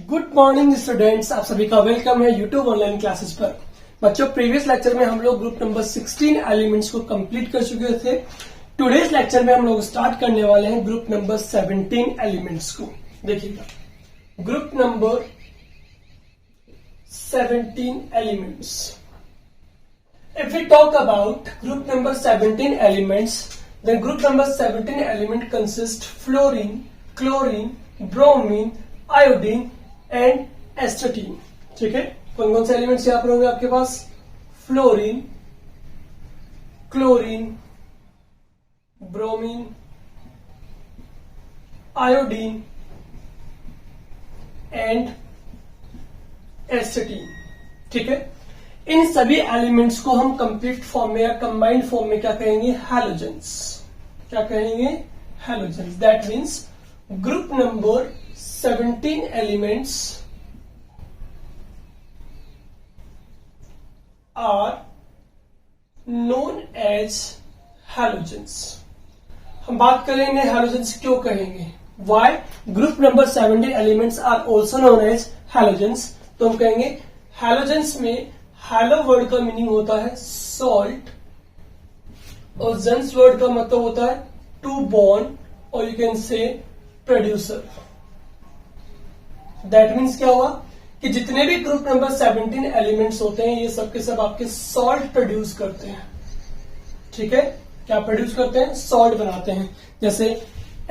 Good morning students, आप सभी का वेलकम है यूट्यूब ऑनलाइन क्लासेस पर। बच्चों, प्रीवियस लेक्चर में हम लोग ग्रुप नंबर 16 एलिमेंट्स को कंप्लीट कर चुके थे। टुडेज लेक्चर में हम लोग स्टार्ट करने वाले हैं ग्रुप नंबर 17 एलिमेंट्स को। देखिएगा, group number 17 elements. If we talk about group number 17 elements, then group number 17 element consists fluorine, chlorine, bromine, iodine and astatine. ठीक है, कौन कौन से एलिमेंट्स यहाँ पर होंगे आपके पास? Fluorine, chlorine, bromine, iodine and astatine. ठीक है, इन सभी एलिमेंट्स को हम कंप्लीट फॉर्म में या कंबाइंड फॉर्म में क्या कहेंगे? हैलोजेंस। क्या कहेंगे? Halogens. That means group number 17 elements are known as halogens. हम बात करेंगे हैलोजेंस क्यों कहेंगे, why group number 17 elements are also known as halogens. तो हम कहेंगे हैलोजेंस में हैलो वर्ड का मीनिंग होता है सॉल्ट, और जेंस वर्ड का मतलब होता है टू बॉर्न, और you can say producer. That means क्या हुआ कि जितने भी ग्रुप नंबर 17 एलिमेंट्स होते हैं, ये सब के सब आपके सॉल्ट प्रोड्यूस करते हैं। ठीक है, क्या प्रोड्यूस करते हैं? सॉल्ट बनाते हैं। जैसे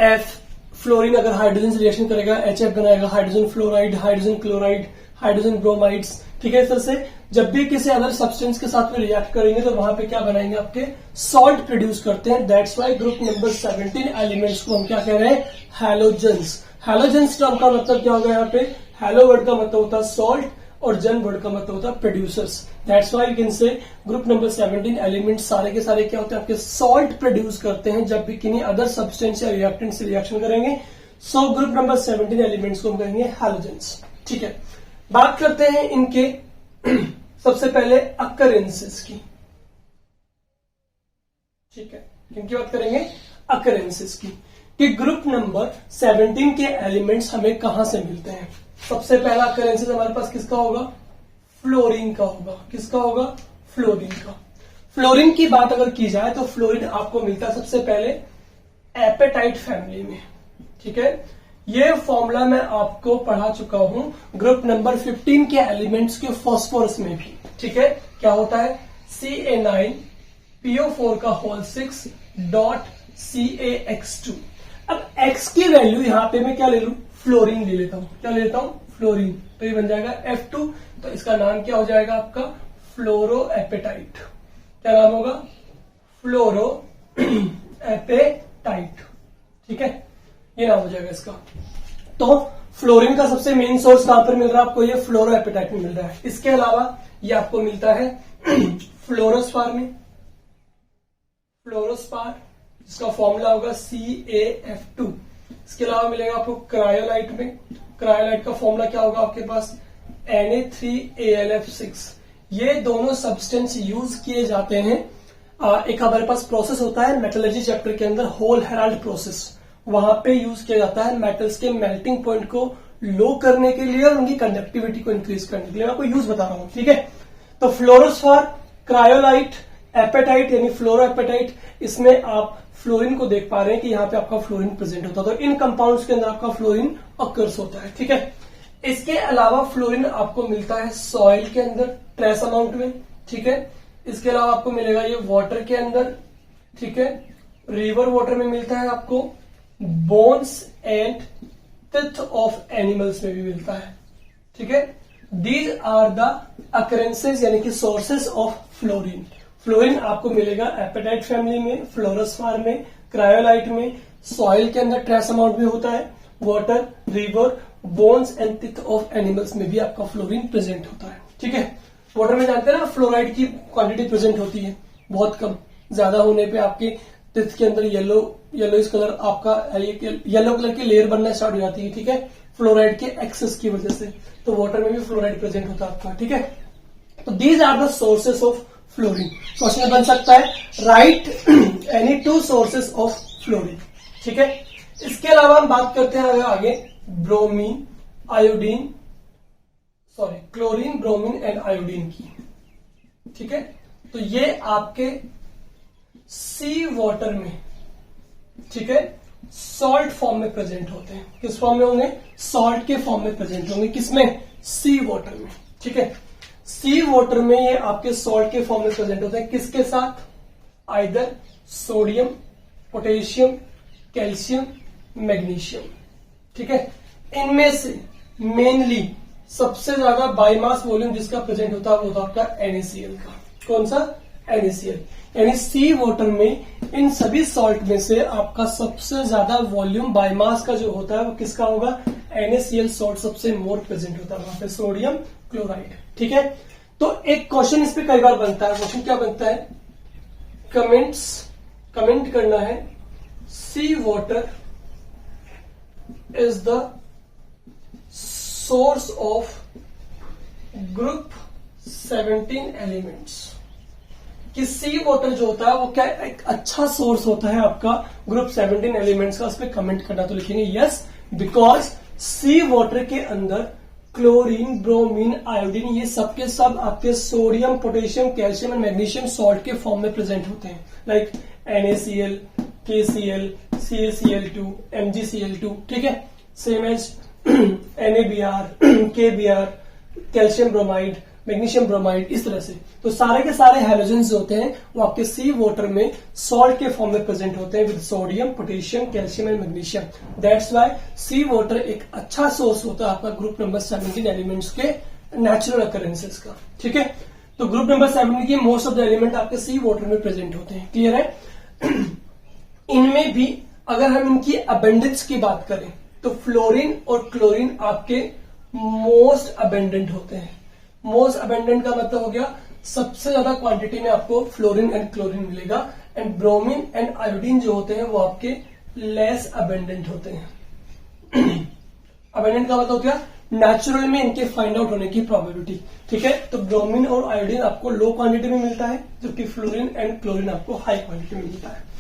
एफ फ्लोरीन अगर हाइड्रोजन से रिएक्शन करेगा, HF बनाएगा, hydrogen fluoride, hydrogen chloride, hydrogen bromides. ठीक है, इस तरह से जब भी किसी अदर सब्सटेंस के साथ में रिएक्ट करेंगे तो वहां पे क्या बनाएंगे? आपके सॉल्ट प्रोड्यूस करते हैं। That's why group number 17 elements को हम क्या कह रहे हैं? हैलोजेंस। हैलोजेंस टर्म का मतलब क्या होगा? यहाँ पे हैलो वर्ड का मतलब होता है सॉल्ट, और जन वर्ड का मतलब होता है producers. That's why you can say group number 17 elements सारे के सारे क्या होते हैं? आपके सॉल्ट प्रोड्यूस करते हैं जब भी किन्हीं अदर सब्सटेंस या रिएक्टेंट से रिएक्शन करेंगे। सो ग्रुप नंबर 17 एलिमेंट्स को हम कहेंगे हैलोजेंस। ठीक है, बात करते हैं इनके सबसे पहले अकरेंसेस की। ठीक है, इनकी बात करेंगे अकरेंसेस की कि ग्रुप नंबर 17 के एलिमेंट्स हमें कहां से मिलते हैं। सबसे पहला अकरेंसेस हमारे पास किसका होगा? फ्लोरीन का होगा। किसका होगा? फ्लोरीन का। फ्लोरीन की बात अगर की जाए तो फ्लोरीन आपको मिलता है सबसे पहले एपेटाइट फैमिली में। ठीक है, ये फॉर्मूला मैं आपको पढ़ा चुका हूं ग्रुप नंबर 15 के एलिमेंट्स के फॉस्फोरस में भी। ठीक है, क्या होता है? Ca9PO4 का होल 6 डॉट CaX2। अब X की वैल्यू यहां पे मैं क्या ले लू? फ्लोरीन ले लेता हूं। क्या ले लेता हूं? फ्लोरीन। तो ये बन जाएगा F2। तो इसका नाम क्या हो जाएगा आपका? फ्लोरो एपेटाइट। क्या नाम होगा? फ्लोरो एपेटाइट। ठीक है, ये नाम हो जाएगा इसका। तो फ्लोरीन का सबसे मेन सोर्स कहां पर मिल रहा है आपको? ये फ्लोरो एपेटाइट में मिल रहा है। इसके अलावा ये आपको मिलता है फ्लोरोस्पार में। फ्लोरोस्पार जिसका फॉर्मूला होगा CaF2। इसके अलावा मिलेगा आपको क्रायोलाइट में। क्रायोलाइट का फॉर्मूला क्या होगा आपके पास? Na3AlF6। ये दोनों सब्सटेंस यूज किए जाते हैं। एक हमारे पास प्रोसेस होता है मेटलर्जी चैप्टर के अंदर, होल हेराल्ड प्रोसेस। वहां पे यूज किया जाता है मेटल्स के मेल्टिंग पॉइंट को लो करने के लिए और उनकी कंडक्टिविटी को इंक्रीज करने के लिए। मैं आपको यूज बता रहा हूं। ठीक है, तो फ्लोरोस्फार, क्रायोलाइट, एपेटाइट यानी फ्लोरो एपेटाइट, इसमें आप फ्लोरीन को देख पा रहे हैं कि यहाँ पे आपका फ्लोरीन प्रेजेंट होता है। तो इन कंपाउंड्स के अंदर आपका फ्लोरीन अकर्स होता है। ठीक है, इसके अलावा फ्लोरीन आपको मिलता है सॉइल के अंदर ट्रेस अमाउंट में। ठीक है, इसके अलावा आपको मिलेगा ये वाटर के अंदर। ठीक है, रिवर वाटर में मिलता है आपको, bones and teeth of animals में भी मिलता है। ठीक है, दीज आर द अकरेंसेस यानी कि सोर्सेस ऑफ फ्लोरीन। फ्लोरीन आपको मिलेगा एपेटाइट फैमिली में, फ्लोरोस्फार में, क्रायोलाइट में, सॉइल के अंदर ट्रेस अमाउंट में होता है, water, river, bones and teeth of animals में भी आपका फ्लोरीन प्रेजेंट होता है। ठीक है, वाटर में जानते हैं ना फ्लोराइड की क्वांटिटी प्रेजेंट होती है बहुत कम, ज्यादा होने पे आपके टिथ के अंदर येलोइश कलर आपका येलो कलर की लेयर बनना स्टार्ट हो जाती है। ठीक है, फ्लोराइड के एक्सेस की वजह से। तो वाटर में भी फ्लोराइड प्रेजेंट होता है आपका। ठीक है, तो these are the sources of fluorine. Question बन सकता है write any two sources of fluorine. ठीक है, इसके अलावा हम बात करते हैं आगे bromine, iodine, chlorine, bromine and iodine की। ठीक है, तो ये आपके सी वाटर में, ठीक है, सॉल्ट फॉर्म में प्रेजेंट होते हैं। किस फॉर्म में होंगे? सॉल्ट के फॉर्म में प्रेजेंट होंगे। किसमें? सी वाटर में। ठीक है, सी वाटर में ये आपके सॉल्ट के फॉर्म में प्रेजेंट होते हैं। किसके साथ? Either sodium, potassium, calcium, magnesium. ठीक है, इनमें से मेनली सबसे ज्यादा बायोमास वॉल्यूम जिसका प्रेजेंट होता है वो होता है आपका NaCl का। कौन सा? NaCl। यानी सी वाटर में इन सभी सॉल्ट में से आपका सबसे ज्यादा वॉल्यूम बायोमास का जो होता है वो किसका होगा? NaCl सॉल्ट सबसे मोर प्रेजेंट होता है वहां पे, सोडियम क्लोराइड। ठीक है, तो एक क्वेश्चन इस पे कई बार बनता है। क्वेश्चन क्या बनता है? कमेंट करना है, sea water is the source of group 17 elements. कि सी वाटर जो होता है वो क्या एक अच्छा सोर्स होता है आपका ग्रुप 17 एलिमेंट्स का। उस पर कमेंट करना, तो लिखेंगे यस, बिकॉज सी वाटर के अंदर क्लोरीन, ब्रोमीन, आयोडीन ये सब के सब आपके sodium, potassium, calcium and magnesium salt के फॉर्म में प्रेजेंट होते हैं। Like NaCl, KCl, CaCl2, MgCl2। ठीक है, same as NaBr, KBr, calcium bromide, magnesium bromide, इस तरह से। तो सारे के सारे हैलोजेंस जो होते हैं वो आपके सी वाटर में सॉल्ट के फॉर्म में प्रेजेंट होते हैं with sodium, potassium, calcium and magnesium. That's why sea water एक अच्छा सोर्स होता है आपका ग्रुप नंबर 17 एलिमेंट्स के नेचुरल अकरेंसेस का। ठीक है, तो ग्रुप नंबर 17 की मोस्ट ऑफ द एलिमेंट आपके सी वाटर में प्रेजेंट होते हैं। क्लियर है? इनमें भी अगर हम इनकी अबेंडेंस की बात करें तो फ्लोरीन और क्लोरीन आपके मोस्ट अबेंडेंट होते हैं। मोस्ट अबेंडेंट का मतलब हो गया सबसे ज्यादा क्वांटिटी में आपको फ्लोरीन एंड क्लोरीन मिलेगा। एंड ब्रोमीन एंड आयोडीन जो होते हैं वो आपके लेस अबेंडेंट होते हैं। अबेंडेंट का मतलब हो गया नेचुरल में इनके फाइंड आउट होने की प्रोबेबिलिटी। ठीक है, तो ब्रोमीन और आयोडीन आपको लो क्वांटिटी में मिलता है, जबकि फ्लोरीन एंड क्लोरीन आपको हाई क्वांटिटी में मिलता है।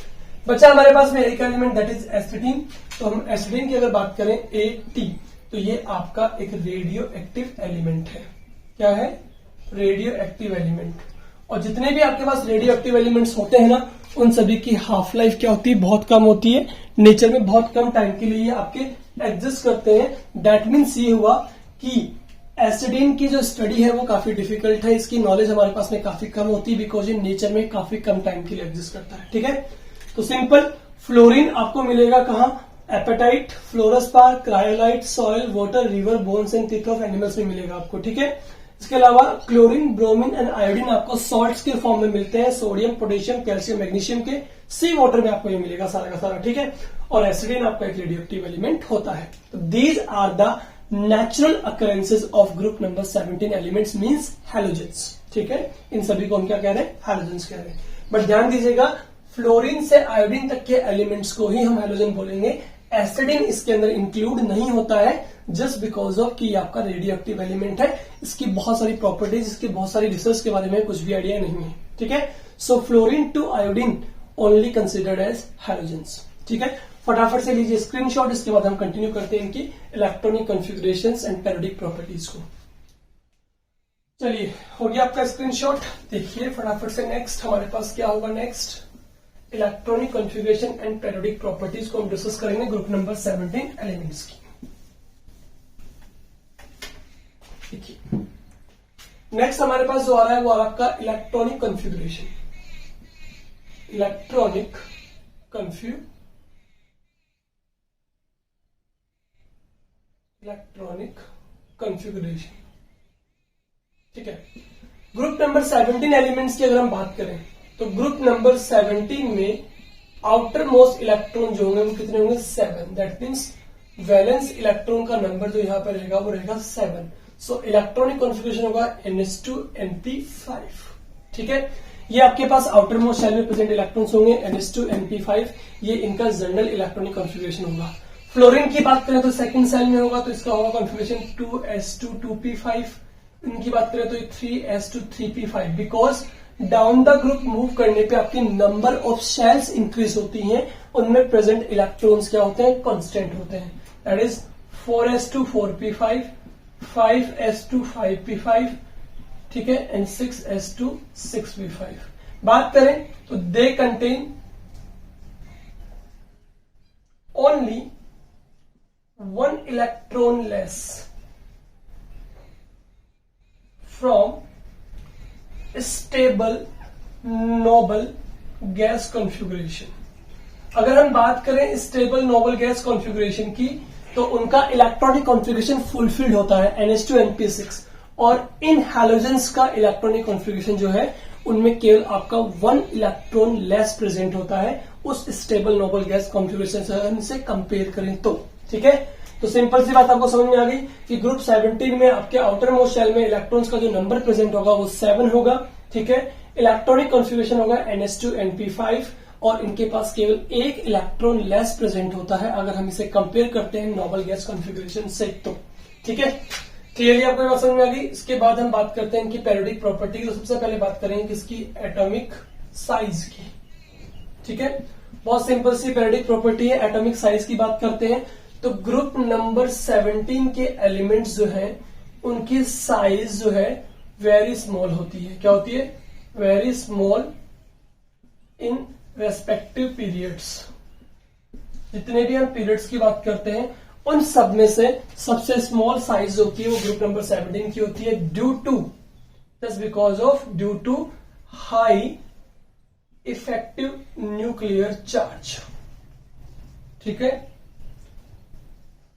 बचा हमारे पास में एक एलिमेंट दैट इज एसिटीन। तो हम एसिटीन की अगर बात करें AT, तो ये आपका एक रेडियो एक्टिव एलिमेंट है। क्या है? Radio active element. और जितने भी आपके पास रेडियो एक्टिव एलिमेंट्स होते हैं ना, उन सभी की हाफ लाइफ क्या होती है? बहुत कम होती है। नेचर में बहुत कम टाइम के लिए आपके एग्जिस्ट करते हैं। दैट मीन्स ये हुआ कि एसिडीन की जो स्टडी है वो काफी डिफिकल्ट है। इसकी नॉलेज हमारे पास में काफी कम होती है बिकॉज ये नेचर में काफी कम टाइम के लिए एग्जिस्ट करता है। ठीक है, तो सिंपल फ्लोरीन आपको मिलेगा कहां? Apatite, fluorspar, cryolite, soil, water, river, bones and teeth of animals में मिलेगा आपको। ठीक है, इसके अलावा क्लोरीन, ब्रोमीन एंड आयोडीन आपको सॉल्ट्स के फॉर्म में मिलते हैं, सोडियम, पोटेशियम, कैल्शियम, मैग्नीशियम के। सी वाटर में आपको ये मिलेगा सारा का सारा। ठीक है, और एसिडीन आपका एक रेडियोएक्टिव एलिमेंट होता है। तो these are the natural occurrences of group number 17 elements means halogens. ठीक है, इन सभी को हम क्या कह रहे हैं? हैलोजेंस कह रहे हैं। बट ध्यान दीजिएगा, फ्लोरीन से आयोडीन तक के एलिमेंट्स को ही हम हैलोजन बोलेंगे। एसिडीन इसके अंदर इंक्लूड नहीं होता है जस्ट बिकॉज ऑफ कि आपका रेडियो एक्टिव एलिमेंट है। इसकी बहुत सारी प्रॉपर्टीज, इसकी बहुत सारी रिसर्च के बारे में कुछ भी आइडिया नहीं है। ठीक है, so fluorine to iodine only considered as halogens. ठीक है, फटाफट से लीजिए स्क्रीनशॉट, इसके बाद हम कंटिन्यू करते हैं इनकी electronic configurations and periodic properties को। चलिए, हो गया आपका स्क्रीनशॉट। देखिए फटाफट से नेक्स्ट हमारे पास क्या होगा। Next electronic configuration and periodic properties को हम डिस्कस करेंगे ग्रुप नंबर 17 एलिमेंट्स की। देखिए नेक्स्ट हमारे पास जो आ रहा है वो आ रहा है आपका इलेक्ट्रॉनिक कॉन्फ़िगरेशन। Electronic configuration. ठीक है, ग्रुप नंबर 17 एलिमेंट्स की अगर हम बात करें तो ग्रुप नंबर 17 में आउटर मोस्ट इलेक्ट्रॉन जो होंगे वो कितने होंगे? 7। दैट मीन्स वैलेंस इलेक्ट्रॉन का नंबर जो यहां पर रहेगा वो रहेगा 7। सो इलेक्ट्रॉनिक कॉन्फ़िगरेशन होगा NH2NP5। ठीक है, ये आपके पास आउटर मोस्ट शेल में प्रेजेंट इलेक्ट्रॉन्स होंगे NH2NP5। ये इनका जनरल इलेक्ट्रॉनिक कॉन्फ़िगरेशन होगा। फ्लोरीन की बात करें तो सेकंड सेल में होगा, तो इसका होगा कॉन्फ़िगरेशन 2s2 इनकी बात करें तो 3s2 because down the group move करने पे आपकी नंबर ऑफ शेल्स इंक्रीज होती हैं, उनमें प्रेजेंट इलेक्ट्रॉन्स क्या होते हैं? कांस्टेंट होते हैं। That is 4s2 4p5, 5s2 5p5, ठीक है, एंड 6s2 6p5। बात करें तो they contain only 1 electron less from stable noble gas configuration. अगर हम बात करें स्टेबल नोबल गैस कॉन्फ़िगरेशन की, तो उनका इलेक्ट्रॉनिक कॉन्फ़िगरेशन फुलफिल्ड होता है NH2 NP6, और इन हैलोजेंस का इलेक्ट्रॉनिक कॉन्फ़िगरेशन जो है उनमें केवल आपका 1 इलेक्ट्रॉन लेस प्रेजेंट होता है उस स्टेबल नोबल गैस कॉन्फ़िगरेशन से कंपेयर करें तो, ठीक है। तो सिंपल सी बात आपको समझ में आ गई कि ग्रुप 17 में आपके आउटर मोस्ट शेल में इलेक्ट्रॉन्स का जो नंबर प्रेजेंट होगा वो 7 होगा, ठीक है। इलेक्ट्रॉनिक कॉन्फ़िगरेशन होगा NH2 NP5, और इनके पास केवल 1 इलेक्ट्रॉन लेस प्रेजेंट होता है अगर हम इसे कंपेयर करते हैं नोबल गैस कॉन्फ़िगरेशन से, तो ठीक है। क्लियरली आपको बात समझ में आ गई। इसके बाद हम बात करते हैं इनकी पेरियोडिक प्रॉपर्टी की। तो सबसे पहले बात करेंगे किसकी, एटॉमिक साइज की, ठीक है। बहुत सिंपल सी पेरियोडिक प्रॉपर्टी है। एटॉमिक साइज की बात करते हैं तो ग्रुप नंबर 17 के एलिमेंट्स जो है उनकी साइज जो है वेरी स्मॉल होती है। क्या होती है? Very small in respective periods. जितने भी हम पीरियड्स की बात करते हैं उन सब में से सबसे स्मॉल साइज होती है वो ग्रुप नंबर 17 की होती है, due to high effective nuclear charge, ठीक है।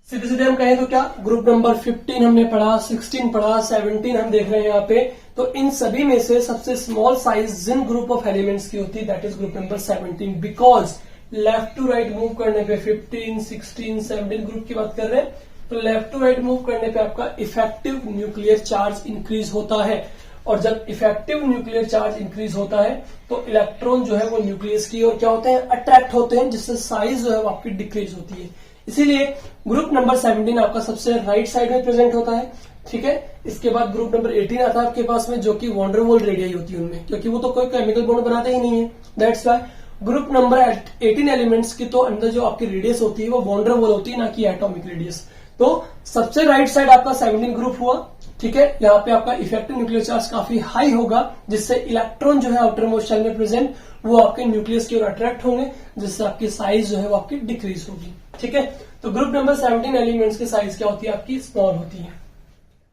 सीधे सीधे हम कहें तो क्या, ग्रुप नंबर 15 हमने पढ़ा, 16 पढ़ा, 17 हम देख रहे हैं यहाँ पे, तो इन सभी में से सबसे स्मॉल साइज जिन ग्रुप ऑफ एलिमेंट्स की होती है that is group number 17, because left to right move करने पे 15, 16, 17 ग्रुप की बात कर रहे हैं, तो लेफ्ट टू राइट मूव करने पे आपका इफेक्टिव न्यूक्लियर चार्ज इंक्रीज होता है, और जब इफेक्टिव न्यूक्लियर चार्ज इंक्रीज होता है तो इलेक्ट्रॉन जो है वो न्यूक्लियस की ओर क्या होते हैं, अट्रैक्ट होते हैं, जिससे साइज जो है वो आपकी डिक्रीज होती है। इसीलिए ग्रुप नंबर 17 आपका सबसे राइट साइड में प्रेजेंट होता है, ठीक है। इसके बाद ग्रुप नंबर 18 आता है आपके पास में, जो कि वॉन्डरवॉल रेडियाई होती है उनमें, क्योंकि वो तो कोई केमिकल बॉन्ड बनाते ही नहीं है। That's why group number 18 elements की तो अंदर जो आपकी रेडियस होती है वो वॉन्डरवॉल होती है, ना कि एटॉमिक रेडियस। तो सबसे राइट साइड आपका 17 ग्रुप हुआ, ठीक है। यहाँ पे आपका इफेक्टिव न्यूक्लियर चार्ज काफी हाई होगा, जिससे इलेक्ट्रॉन जो है आउटर मोस्ट शेल में प्रेजेंट वो आपके न्यूक्लियस की ओर अट्रैक्ट होंगे, जिससे आपकी साइज जो है वो आपकी डिक्रीज होगी, ठीक है। तो ग्रुप नंबर 17 एलिमेंट्स की साइज क्या होती है, आपकी स्मॉल होती है।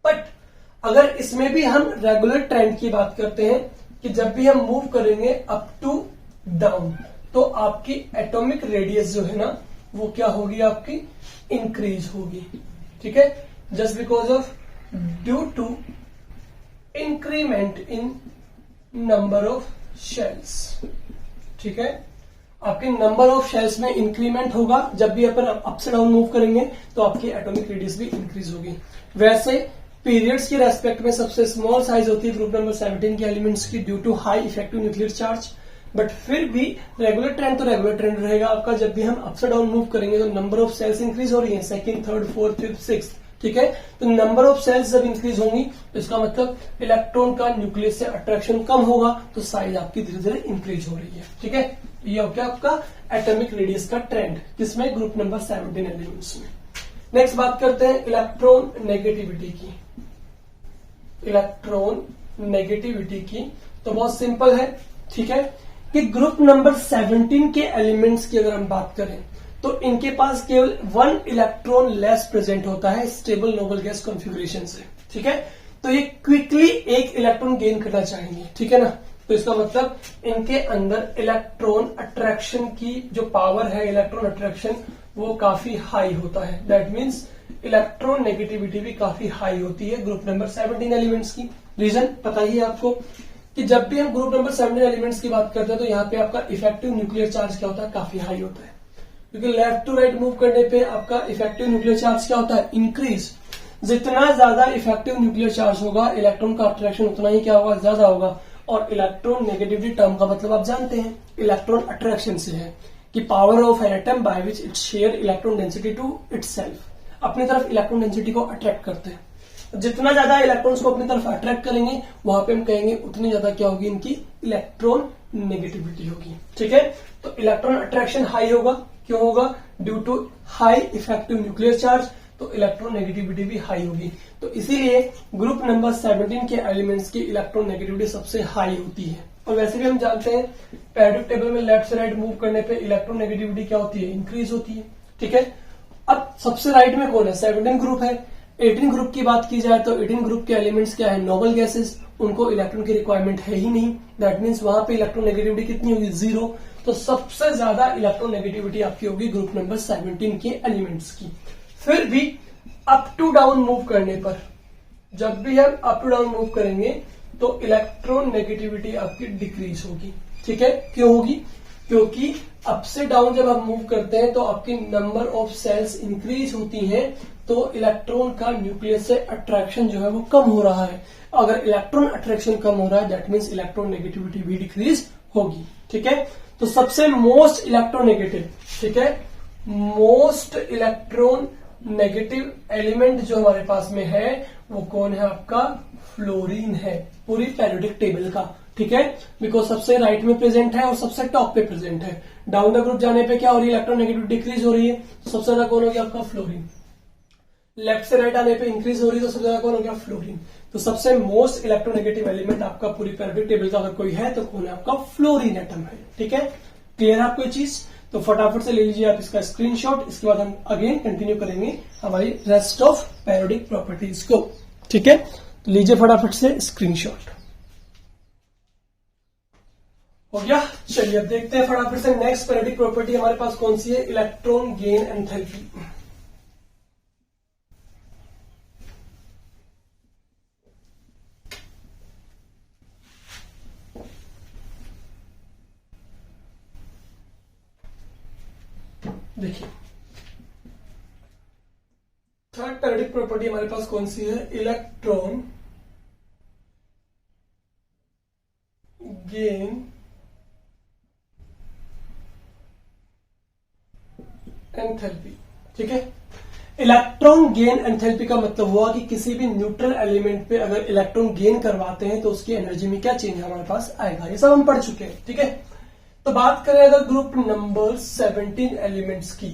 बट अगर इसमें भी हम रेगुलर ट्रेंड की बात करते हैं कि जब भी हम मूव करेंगे अप टू डाउन, तो आपकी एटॉमिक रेडियस जो है ना वो क्या होगी, आपकी इंक्रीज होगी, ठीक है। Just because of due to increment in number of shells, ठीक है। आपके नंबर ऑफ शेल्स में इंक्रीमेंट होगा जब भी अपन अप से डाउन मूव करेंगे, तो आपकी एटॉमिक रेडियस भी इंक्रीज होगी। वैसे पीरियड्स के रेस्पेक्ट में सबसे स्मॉल साइज होती है ग्रुप नंबर 17 के एलिमेंट्स की, due to high effective nuclear charge. But फिर भी रेगुलर ट्रेंड तो रेगुलर ट्रेंड रहेगा आपका, जब भी हम अप से डाउन मूव करेंगे तो नंबर ऑफ सेल्स इंक्रीज हो रही है, second, third, fourth, fifth, sixth, ठीक है। तो नंबर ऑफ सेल्स जब इंक्रीज होंगी तो इसका मतलब इलेक्ट्रॉन का न्यूक्लियस से अट्रैक्शन कम होगा, तो साइज आपकी धीरे धीरे इंक्रीज हो रही है, ठीक है। ये हो गया आपका एटॉमिक रेडियस का ट्रेंड, किसमें, ग्रुप नंबर 17 एलिमेंट्स में। नेक्स्ट बात करते हैं इलेक्ट्रॉन नेगेटिविटी की। इलेक्ट्रॉन नेगेटिविटी की तो बहुत सिंपल है, ठीक है, कि ग्रुप नंबर 17 के एलिमेंट्स की अगर हम बात करें तो इनके पास केवल 1 इलेक्ट्रॉन लेस प्रेजेंट होता है स्टेबल नोबल गैस कॉन्फ़िगरेशन से, ठीक है। तो ये क्विकली 1 इलेक्ट्रॉन गेन करना चाहेंगे, ठीक है ना। तो इसका मतलब इनके अंदर इलेक्ट्रॉन अट्रैक्शन की जो पावर है, इलेक्ट्रॉन अट्रैक्शन, वो काफी हाई होता है। दैट मीन्स इलेक्ट्रॉन नेगेटिविटी भी काफी हाई होती है ग्रुप नंबर 17 एलिमेंट्स की। रीजन पता ही है आपको कि जब भी हम ग्रुप नंबर 17 एलिमेंट्स की बात करते हैं तो यहाँ पे आपका इफेक्टिव न्यूक्लियर चार्ज क्या होता है, काफी हाई होता है, क्योंकि लेफ्ट टू राइट मूव करने पे आपका इफेक्टिव न्यूक्लियर चार्ज क्या होता है, इंक्रीज। जितना ज्यादा इफेक्टिव न्यूक्लियर चार्ज होगा इलेक्ट्रॉन का अट्रैक्शन उतना ही क्या होगा, ज्यादा होगा। और इलेक्ट्रॉन नेगेटिविटी टर्म का मतलब आप जानते हैं, इलेक्ट्रॉन अट्रैक्शन से है कि power of an atom by which it share electron density to itself, अपनी तरफ इलेक्ट्रॉन डेंसिटी को अट्रैक्ट करते हैं। जितना ज्यादा इलेक्ट्रॉन्स को अपनी तरफ अट्रैक्ट करेंगे वहां पे हम कहेंगे उतनी ज्यादा क्या होगी, इनकी इलेक्ट्रॉन नेगेटिविटी होगी, ठीक है। तो इलेक्ट्रॉन अट्रैक्शन हाई होगा, क्यों होगा, due to high effective nuclear charge. तो तो इलेक्ट्रॉन नेगेटिविटी भी हाई होगी। तो इसीलिए ग्रुप नंबर 17 के एलिमेंट्स की इलेक्ट्रॉन नेगेटिविटी सबसे हाई होती है। और वैसे भी हम जानते हैं पेरियोडिक टेबल में लेफ्ट से राइट मूव करने पे इलेक्ट्रॉन नेगेटिविटी क्या होती है, इंक्रीज होती है। ठीक है, अब सबसे राइट में कौन है, 17 ग्रुप है। 18 ग्रुप की बात की जाए तो 18 ग्रुप के एलिमेंट्स क्या है, नोबल गैसेस, उनको इलेक्ट्रॉन की रिक्वायरमेंट है ही नहीं। दैट मीन्स वहां पे इलेक्ट्रॉन नेगेटिविटी कितनी होगी, 0। तो सबसे ज्यादा इलेक्ट्रॉन नेगेटिविटी आपकी होगी ग्रुप नंबर 17 के एलिमेंट्स की। फिर भी अप टू डाउन मूव करने पर, जब भी हम अप टू डाउन मूव करेंगे तो इलेक्ट्रॉन नेगेटिविटी आपकी डिक्रीज होगी। ठीक है, क्यों होगी, क्योंकि अप से डाउन जब आप मूव करते हैं तो आपकी नंबर ऑफ सेल्स इंक्रीज होती हैं, तो इलेक्ट्रॉन का न्यूक्लियस से अट्रैक्शन जो है वो कम हो रहा है। अगर इलेक्ट्रॉन अट्रैक्शन कम हो रहा है दैट मीन्स इलेक्ट्रॉन नेगेटिविटी भी डिक्रीज होगी। ठीक है, तो सबसे मोस्ट इलेक्ट्रोनेगेटिव, ठीक है, मोस्ट इलेक्ट्रॉन नेगेटिव एलिमेंट जो हमारे पास में है वो कौन है, आपका फ्लोरीन है, पूरी पेरियोडिक टेबल का। ठीक है, बिकॉज सबसे राइट में प्रेजेंट है और सबसे टॉप पे प्रेजेंट है। डाउन द ग्रुप जाने पे क्या हो रही है, इलेक्ट्रॉन नेगेटिविटी डिक्रीज हो रही है, सबसे ज्यादा कौन हो गया आपका फ्लोरीन। लेफ्ट से राइट आने पे इंक्रीज हो रही है तो सबसे ज्यादा कौन हो गया, फ्लोरीन। तो सबसे मोस्ट इलेक्ट्रोनेगेटिव एलिमेंट आपका पूरी पेरियोडिक टेबल का अगर कोई है तो कौन है, आपका फ्लोरीन एटम है। ठीक है, क्लियर है आपको चीज, तो फटाफट से ले लीजिए आप इसका स्क्रीनशॉट। इसके बाद हम अगेन कंटिन्यू करेंगे हमारी रेस्ट ऑफ पेरियोडिक प्रॉपर्टीज को। ठीक है, तो लीजिए फटाफट से स्क्रीनशॉट। हो गया, चलिए अब देखते हैं फटाफट से नेक्स्ट पेरियोडिक प्रॉपर्टी हमारे पास कौन सी है, इलेक्ट्रॉन गेन एंथैल्पी। देखिए थर्ड पेरियोडिक प्रॉपर्टी हमारे पास कौन सी है, इलेक्ट्रॉन गेन एंथैल्पी। ठीक है, इलेक्ट्रॉन गेन एंथैल्पी का मतलब हुआ कि किसी भी न्यूट्रल एलिमेंट पे अगर इलेक्ट्रॉन गेन करवाते हैं तो उसकी एनर्जी में क्या चेंज हमारे पास आएगा, ये सब हम पढ़ चुके हैं। ठीक है, तो बात करें अगर ग्रुप नंबर 17 एलिमेंट्स की,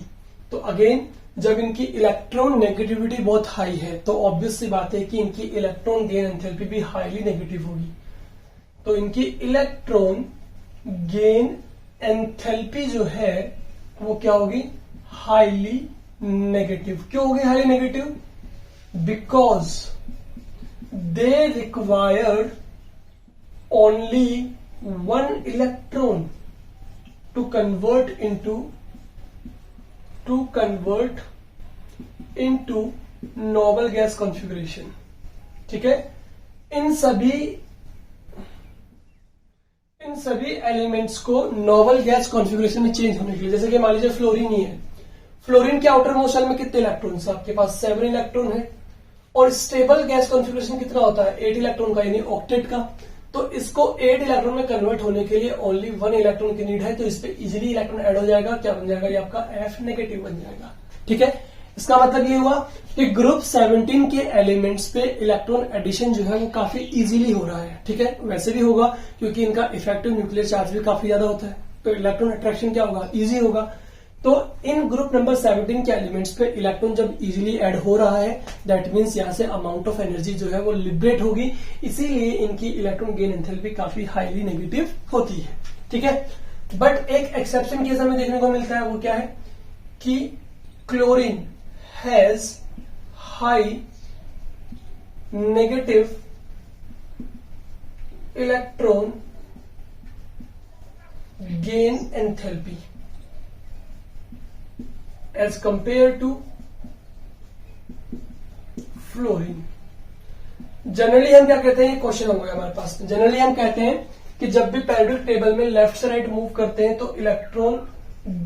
तो अगेन जब इनकी इलेक्ट्रॉन नेगेटिविटी बहुत हाई है तो ऑब्वियस सी बात है कि इनकी इलेक्ट्रॉन गेन एंथैल्पी भी हाईली नेगेटिव होगी। तो इनकी इलेक्ट्रॉन गेन एंथैल्पी जो है वो क्या होगी, हाईली नेगेटिव। क्यों होगी highly negative, because they require only one electron to convert into noble gas configuration। ठीक है, इन सभी एलिमेंट्स को नोबल गैस कॉन्फ़िगरेशन में चेंज होने के लिए, जैसे कि मान लीजिए फ्लोरीन ही है, फ्लोरीन के आउटर मोस्ट शेल में कितने इलेक्ट्रॉन्स है, आपके पास 7 इलेक्ट्रॉन है, और स्टेबल गैस कॉन्फ़िगरेशन कितना होता है, 8 इलेक्ट्रॉन का, यानी ऑक्टेट का। तो इसको 8 इलेक्ट्रॉन में कन्वर्ट होने के लिए ओनली 1 इलेक्ट्रॉन की नीड है, तो इस पे इजीली इलेक्ट्रॉन ऐड हो जाएगा, क्या बन जाएगा, ये आपका F नेगेटिव बन जाएगा। ठीक है, इसका मतलब ये हुआ कि ग्रुप 17 के एलिमेंट्स पे इलेक्ट्रॉन एडिशन जो है वो काफी इजीली हो रहा है। ठीक है, वैसे भी होगा क्योंकि इनका इफेक्टिव न्यूक्लियर चार्ज भी काफी ज्यादा होता है, तो इलेक्ट्रॉन अट्रैक्शन क्या होगा, इजी होगा। तो इन ग्रुप नंबर 17 के एलिमेंट्स पे इलेक्ट्रॉन जब इजीली ऐड हो रहा है दैट मीन्स यहां से अमाउंट ऑफ एनर्जी जो है वो लिबरेट होगी, इसीलिए इनकी इलेक्ट्रॉन गेन एंथैल्पी काफी हाईली नेगेटिव होती है। ठीक है, बट एक एक्सेप्शन केस हमें देखने को मिलता है, वो क्या है कि chlorine has high negative electron gain enthalpy as compare to fluorine. Generally हम क्या कहते हैं, क्वेश्चन होगा हमारे पास, जनरली हम कहते हैं कि जब भी पेरियोडिक टेबल में लेफ्ट से राइट मूव करते हैं तो इलेक्ट्रॉन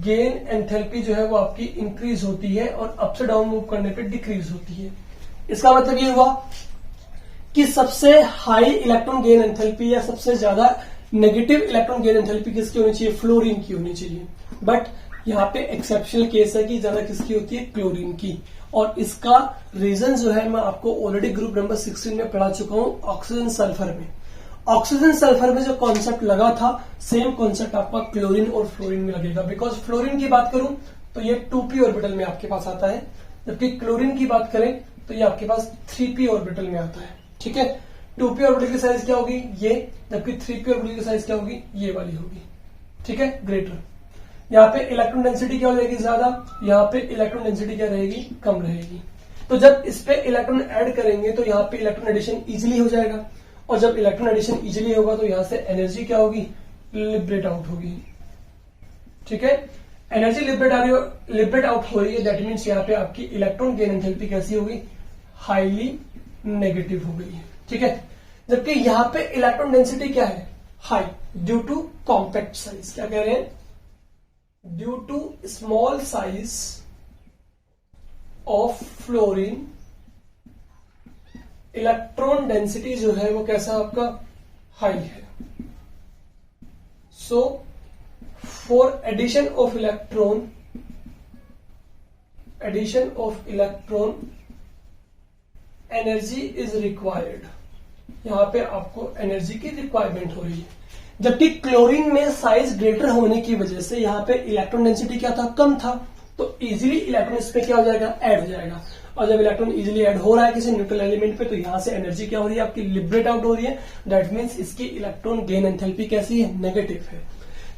गेन एंथैल्पी जो है वो आपकी इंक्रीज होती है और अप से डाउन मूव करने पे डिक्रीज होती है। इसका मतलब ये हुआ कि सबसे हाई इलेक्ट्रॉन गेन एंथैल्पी या सबसे ज्यादा नेगेटिव इलेक्ट्रॉन गेन एंथैल्पी किसकी होनी चाहिए, फ्लोरीन की होनी चाहिए। बट यहाँ पे एक्सेप्शनल केस है कि ज्यादा किसकी होती है, क्लोरीन की। और इसका रीजन जो है मैं आपको ऑलरेडी ग्रुप नंबर 16 में पढ़ा चुका हूं, ऑक्सीजन सल्फर में। ऑक्सीजन सल्फर में जो कॉन्सेप्ट लगा था सेम कॉन्सेप्ट आपका क्लोरीन और फ्लोरीन में लगेगा। बिकॉज फ्लोरीन की बात करूं तो ये 2p ऑर्बिटल में आपके पास आता है, जबकि क्लोरीन की बात करें तो ये आपके पास 3p ऑर्बिटल में आता है। ठीक है, 2p ऑर्बिटल की साइज क्या होगी ये, जबकि 3p ऑर्बिटल की साइज क्या होगी ये वाली होगी। ठीक है, ग्रेटर। यहाँ पे इलेक्ट्रॉन डेंसिटी क्या हो जाएगी ज्यादा, यहाँ पे इलेक्ट्रॉन डेंसिटी क्या रहेगी कम रहेगी। तो जब इस पे इलेक्ट्रॉन ऐड करेंगे तो यहाँ पे इलेक्ट्रॉन एडिशन इजीली हो जाएगा, और जब इलेक्ट्रॉन एडिशन इजीली होगा तो यहाँ से एनर्जी क्या होगी लिबरेट आउट होगी। ठीक है, एनर्जी लिबरेट आउट हो रही है, दैट मीन्स यहाँ पे आपकी इलेक्ट्रॉन गेन एंथैल्पी कैसी होगी, हाईली नेगेटिव हो गई है। ठीक है, जबकि यहाँ पे इलेक्ट्रॉन डेंसिटी क्या है high, due to compact size. क्या कह रहे हैं, due to small size of fluorine electron density जो है वो कैसा आपका हाई है। So for addition of electron energy is required, यहां पे आपको एनर्जी की रिक्वायरमेंट हो रही है। जबकि क्लोरीन में साइज ग्रेटर होने की वजह से यहां पे इलेक्ट्रॉन डेंसिटी क्या था कम था, तो इजीली इलेक्ट्रॉन इस पे क्या हो जाएगा ऐड हो जाएगा। और जब इलेक्ट्रॉन इजीली ऐड हो रहा है किसी न्यूट्रल एलिमेंट पे तो यहां से एनर्जी क्या हो रही है आपकी लिबरेट आउट हो रही है, दैट मीन्स इसकी इलेक्ट्रॉन गेन एंथैल्पी कैसी है नेगेटिव है।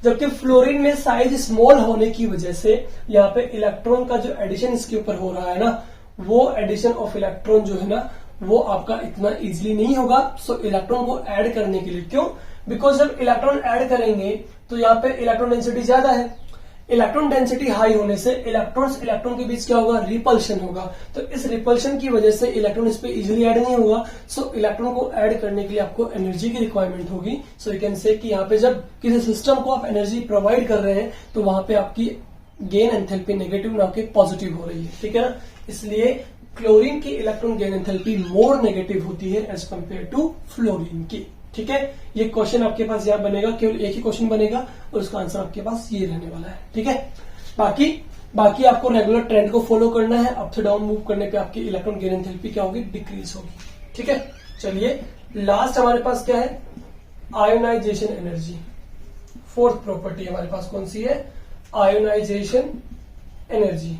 जबकि फ्लोरीन में साइज स्मॉल होने की वजह से यहाँ पे इलेक्ट्रॉन का जो एडिशन इसके ऊपर हो रहा है ना, वो एडिशन ऑफ इलेक्ट्रॉन जो है ना वो आपका इतना इजीली नहीं होगा। सो इलेक्ट्रॉन को ऐड करने के लिए, क्यों, बिकॉज जब इलेक्ट्रॉन ऐड करेंगे तो यहाँ पे इलेक्ट्रॉन डेंसिटी ज्यादा है, इलेक्ट्रॉन डेंसिटी हाई होने से इलेक्ट्रॉन के बीच क्या होगा रिपल्शन होगा, तो इस रिपल्शन की वजह से इलेक्ट्रॉन इस पे इजीली ऐड नहीं होगा। सो इलेक्ट्रॉन को ऐड करने के लिए आपको एनर्जी की रिक्वायरमेंट होगी। सो यू कैन से कि यहाँ पे जब किसी सिस्टम को आप एनर्जी प्रोवाइड कर रहे हैं तो वहां पे आपकी गेन एंथैल्पी नेगेटिव ना कि पॉजिटिव हो रही है। ठीक है ना, इसलिए क्लोरीन की electron gain enthalpy more negative होती है एज कंपेयर टू फ्लोरीन की। ठीक है, ये क्वेश्चन आपके पास यहाँ बनेगा, केवल एक ही क्वेश्चन बनेगा और उसका आंसर आपके पास ये रहने वाला है। ठीक है, बाकी आपको रेगुलर ट्रेंड को फॉलो करना है। अप से डाउन मूव करने पे आपकी इलेक्ट्रॉन गेन एंथैल्पी क्या होगी डिक्रीज होगी। ठीक है, चलिए लास्ट हमारे पास क्या है आयोनाइजेशन एनर्जी। फोर्थ प्रॉपर्टी हमारे पास कौन सी है, आयोनाइजेशन एनर्जी।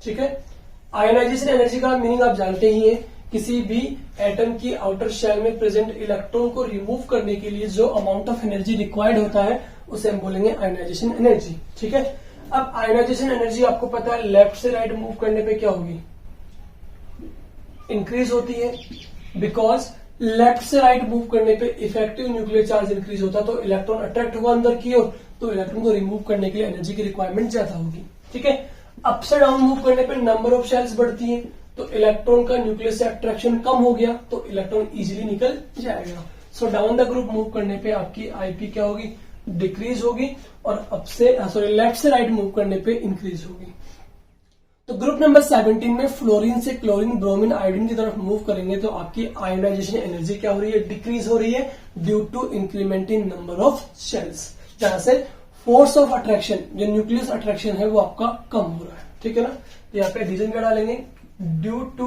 ठीक है, आयोनाइजेशन एनर्जी का मीनिंग आप जानते ही हैं, किसी भी एटम की आउटर शेल में प्रेजेंट इलेक्ट्रॉन को रिमूव करने के लिए जो अमाउंट ऑफ एनर्जी रिक्वायर्ड होता है उसे हम बोलेंगे आयोनाइजेशन एनर्जी। ठीक है, अब आयोनाइजेशन एनर्जी आपको पता है लेफ्ट से राइट मूव करने पे क्या होगी इंक्रीज होती है, बिकॉज लेफ्ट से राइट मूव करने पे इफेक्टिव न्यूक्लियर चार्ज इंक्रीज होता है, तो इलेक्ट्रॉन अट्रैक्ट हुआ अंदर की ओर, तो इलेक्ट्रॉन को रिमूव करने के लिए एनर्जी की रिक्वायरमेंट ज्यादा होगी। ठीक है, अप से डाउन मूव करने पे नंबर ऑफ शेल्स बढ़ती है, तो इलेक्ट्रॉन का न्यूक्लियस से अट्रैक्शन कम हो गया तो इलेक्ट्रॉन इजीली निकल जाएगा। So down the group move करने पे आपकी आईपी क्या होगी डिक्रीज होगी, और अप से लेफ्ट से राइट मूव करने पे इंक्रीज होगी। तो ग्रुप नंबर 17 में फ्लोरीन से क्लोरीन ब्रोमीन आयोडीन की तरफ मूव करेंगे तो आपकी आयोनाइजेशन एनर्जी क्या हो रही है डिक्रीज हो रही है due to increment in number of shells, जहां से फोर्स ऑफ अट्रैक्शन जो न्यूक्लियस अट्रैक्शन है वो आपका कम हो रहा है। ठीक है ना, तो यहाँ पे रीजन क्या डालेंगे, due to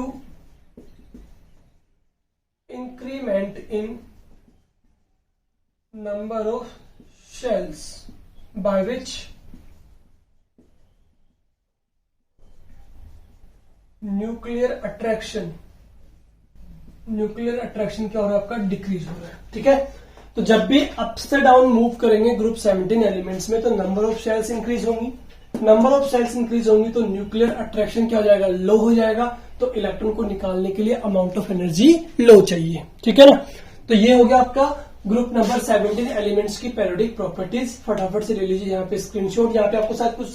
increment in number of shells by which nuclear attraction क्या हो रहा है आपका डिक्रीज हो रहा है। ठीक है, तो जब भी अप से डाउन मूव करेंगे ग्रुप 17 एलिमेंट्स में तो नंबर ऑफ शेल्स इंक्रीज होंगी, नंबर ऑफ सेल्स इंक्रीज होंगी तो न्यूक्लियर अट्रैक्शन क्या हो जाएगा लो हो जाएगा, तो इलेक्ट्रॉन को निकालने के लिए अमाउंट ऑफ एनर्जी लो चाहिए। ठीक है ना, तो ये हो गया आपका ग्रुप नंबर 17 एलिमेंट्स की पेरियोडिक प्रॉपर्टीज। फटाफट से ले लीजिए यहाँ पे स्क्रीनशॉट। यहाँ पे आपको शायद कुछ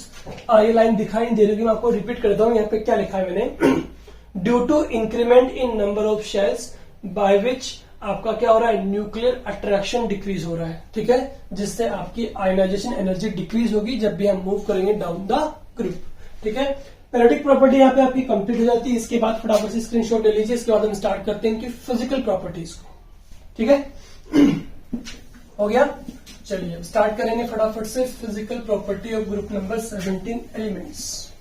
ये लाइन दिखाई नहीं दे रही, मैं आपको रिपीट कर देता हूँ। यहाँ पे क्या लिखा है मैंने, due to increment in number of shells by which आपका क्या हो रहा है न्यूक्लियर अट्रैक्शन डिक्रीज हो रहा है। ठीक है, जिससे आपकी आयोनाइजेशन एनर्जी डिक्रीज होगी जब भी हम मूव करेंगे डाउन द ग्रुप। ठीक है, पेरियोडिक प्रॉपर्टी यहाँ पे आपकी कंप्लीट हो जाती है। इसके बाद फटाफट से स्क्रीनशॉट ले लीजिए। इसके बाद हम स्टार्ट करते हैं कि फिजिकल प्रॉपर्टीज को। ठीक है, हो गया, चलिए अब स्टार्ट करेंगे फटाफट से physical property of group number 17 elements.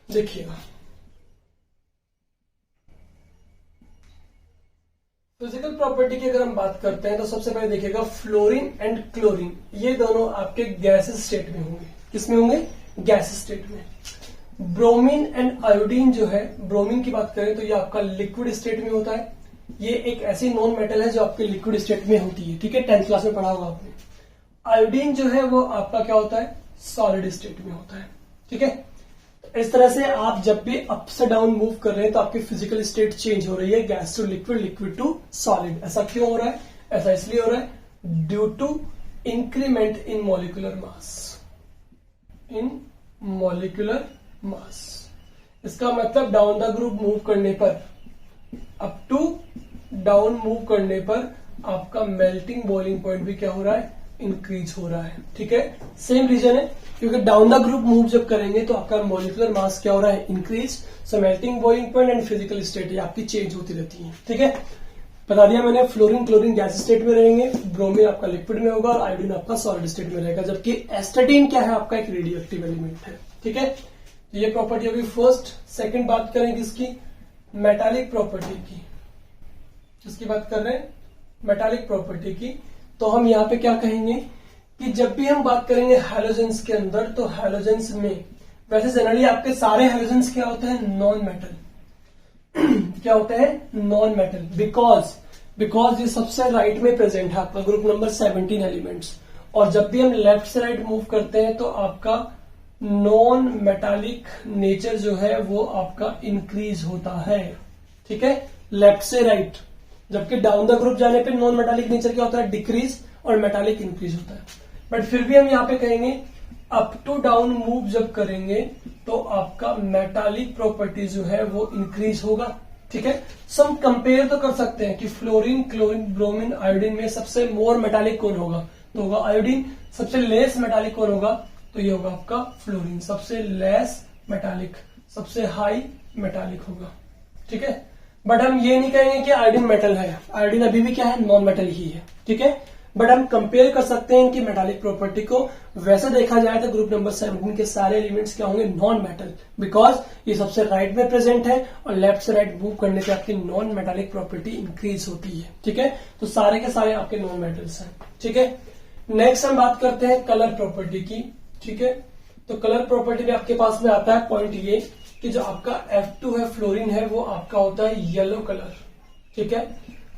देखिएगा, फिजिकल प्रॉपर्टी की अगर हम बात करते हैं तो सबसे पहले देखिएगा फ्लोरीन एंड क्लोरीन, ये दोनों आपके गैसेस स्टेट में होंगे। किसमें होंगे? गैस स्टेट में। ब्रोमीन एंड आयोडीन जो है, ब्रोमीन की बात करें तो ये आपका लिक्विड स्टेट में होता है। ये एक ऐसी नॉन मेटल है जो आपके लिक्विड स्टेट में होती है, ठीक है, 10th क्लास में पढ़ा होगा आपने। आयोडीन जो है वो आपका क्या होता है? सॉलिड स्टेट में होता है, ठीक है। इस तरह से आप जब भी अप से डाउन मूव कर रहे हैं तो आपकी फिजिकल स्टेट चेंज हो रही है, gas to liquid, liquid to solid. ऐसा क्यों हो रहा है? ऐसा इसलिए हो रहा है due to increment in molecular mass, in molecular mass. इसका मतलब डाउन द ग्रुप मूव करने पर, अप टू डाउन मूव करने पर आपका मेल्टिंग बॉइलिंग पॉइंट भी क्या हो रहा है? इंक्रीज हो रहा है, ठीक है। सेम रीजन है, क्योंकि डाउन द ग्रुप मूव जब करेंगे तो आपका मॉलिक्यूलर मास क्या हो रहा है? Increase. So melting boiling point and physical state आपकी चेंज होती रहती है, ठीक है। बता दिया मैंने, फ्लोरीन क्लोरीन गैस स्टेट में रहेंगे, ब्रोमीन आपका लिक्विड में होगा और आयोडीन आपका सॉलिड स्टेट में रहेगा, जबकि एस्टाडीन क्या है? आपका एक रेडियो एक्टिव एलिमेंट है, ठीक है। ये प्रॉपर्टी होगी फर्स्ट। सेकंड बात करेंगे इसकी मेटालिक प्रॉपर्टी की। किसकी बात कर रहे हैं? मेटालिक प्रॉपर्टी की। तो हम यहाँ पे क्या कहेंगे कि जब भी हम बात करेंगे हैलोजेंस के अंदर, तो हैलोजेंस में वैसे जनरली आपके सारे हैलोजेंस क्या होते हैं? Non metal. क्या होते हैं? Non metal. बिकॉज ये सबसे राइट में प्रेजेंट है आपका ग्रुप नंबर 17 एलिमेंट्स। और जब भी हम लेफ्ट से राइट मूव करते हैं तो आपका नॉन मेटालिक नेचर जो है वो आपका इंक्रीज होता है, ठीक है, लेफ्ट से राइट। जबकि डाउन द ग्रुप जाने पे नॉन मेटालिक नेचर क्या होता है? डिक्रीज, और मेटालिक इंक्रीज होता है। बट फिर भी हम यहाँ पे कहेंगे अप टू डाउन मूव जब करेंगे तो आपका मेटालिक प्रॉपर्टी जो है वो इंक्रीज होगा, ठीक है। सो हम कंपेयर तो कर सकते हैं कि फ्लोरीन क्लोरीन ब्रोमीन आयोडीन में सबसे मोर मेटालिक कौन होगा? तो होगा आयोडीन। सबसे लेस मेटालिक कौन होगा? तो ये होगा आपका फ्लोरीन। सबसे लेस मेटालिक, सबसे हाई मेटालिक होगा, ठीक है। बट हम ये नहीं कहेंगे कि आयोडीन मेटल है, आयोडीन अभी भी क्या है? नॉन मेटल ही है, ठीक है। बट हम कंपेयर कर सकते हैं कि मेटालिक प्रॉपर्टी को। वैसे देखा जाए तो ग्रुप नंबर 17 के सारे एलिमेंट्स क्या होंगे? नॉन मेटल, बिकॉज ये सबसे राइट में प्रेजेंट है और लेफ्ट से राइट मूव करने पे आपकी नॉन मेटालिक प्रॉपर्टी इंक्रीज होती है, ठीक है। तो सारे के सारे आपके नॉन मेटल्स हैं, ठीक है। नेक्स्ट हम बात करते हैं कलर प्रॉपर्टी की, ठीक है। तो कलर प्रॉपर्टी में आपके पास में आता है पॉइंट ये कि जो आपका F2 है, फ्लोरीन है, वो आपका होता है येलो कलर, ठीक है।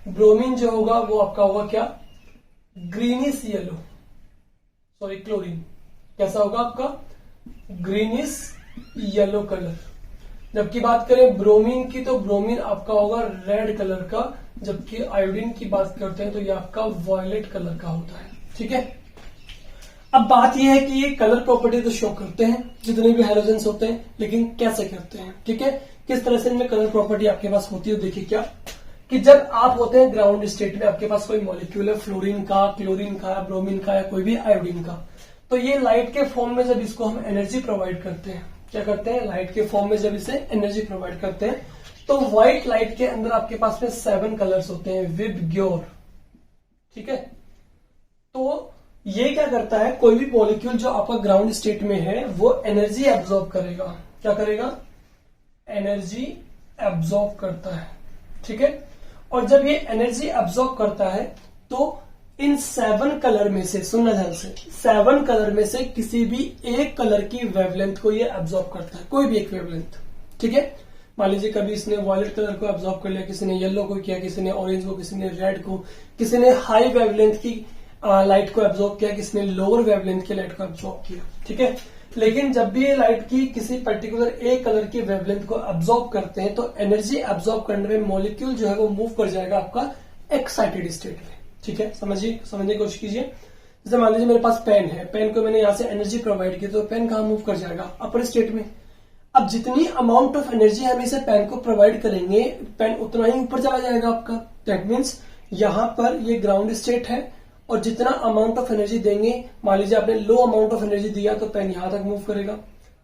ब्रोमीन जो होगा वो आपका होगा क्या? ग्रीनिश येलो, सॉरी क्लोरीन कैसा होगा आपका? Greenish yellow colour. जबकि बात करें ब्रोमीन की तो ब्रोमीन आपका होगा रेड कलर का, जबकि आयोडीन की बात करते हैं तो ये आपका वॉयलेट कलर का होता है, ठीक है। अब बात यह है कि ये कलर प्रॉपर्टी तो शो करते हैं जितने भी हैलोजेंस होते हैं, लेकिन कैसे करते हैं, ठीक है। किस तरह से इनमें कलर प्रॉपर्टी आपके पास होती है? देखिए क्या कि जब आप होते हैं ग्राउंड स्टेट में, आपके पास कोई मॉलिक्यूल है फ्लोरीन का, क्लोरीन का, ब्रोमीन का या कोई भी आयोडीन का, तो ये लाइट के फॉर्म में जब इसको हम एनर्जी प्रोवाइड करते हैं, क्या करते हैं? लाइट के फॉर्म में जब इसे एनर्जी प्रोवाइड करते हैं तो व्हाइट लाइट के अंदर आपके पास में 7 कलर्स होते हैं विद ग्योर, ठीक है। तो ये क्या करता है? कोई भी मॉलिक्यूल जो आपका ग्राउंड स्टेट में है वो एनर्जी एब्जॉर्ब करेगा। क्या करेगा? एनर्जी एब्जॉर्ब करता है, ठीक है। और जब ये एनर्जी एब्जॉर्ब करता है तो इन 7 कलर में से, सुनना ध्यान से, 7 कलर में से किसी भी एक कलर की वेवलेंथ को ये एब्जॉर्ब करता है, कोई भी एक वेवलेंथ, ठीक है। मान लीजिए कभी इसने वॉयलेट कलर को एब्जॉर्ब कर लिया, किसी ने येलो को किया, किसी ने ऑरेंज को, किसी ने रेड को, किसी ने हाई वेवलेंथ की लाइट को एब्जॉर्ब किया, किसी ने लोअर वेवलेंथ की लाइट को एब्जॉर्ब किया, ठीक है। लेकिन जब भी ये लाइट की किसी पर्टिकुलर एक कलर की वेवलेंथ को एब्जॉर्ब करते हैं तो एनर्जी एब्जॉर्ब करने में मॉलिक्यूल जो है वो मूव कर जाएगा आपका एक्साइटेड स्टेट में, ठीक है। समझने की कोशिश कीजिए। जैसे मान लीजिए मेरे पास पेन है, पेन को मैंने यहां से एनर्जी प्रोवाइड की तो पेन कहां मूव कर जाएगा? अपर स्टेट में। अब जितनी अमाउंट ऑफ एनर्जी हम इसे पेन को प्रोवाइड करेंगे, पेन उतना ही ऊपर चला जाएगा आपका। दैट मीन्स यहां पर ये ग्राउंड स्टेट है और जितना अमाउंट ऑफ एनर्जी देंगे, मान लीजिए आपने लो अमाउंट ऑफ एनर्जी दिया तो पेन यहां तक मूव करेगा,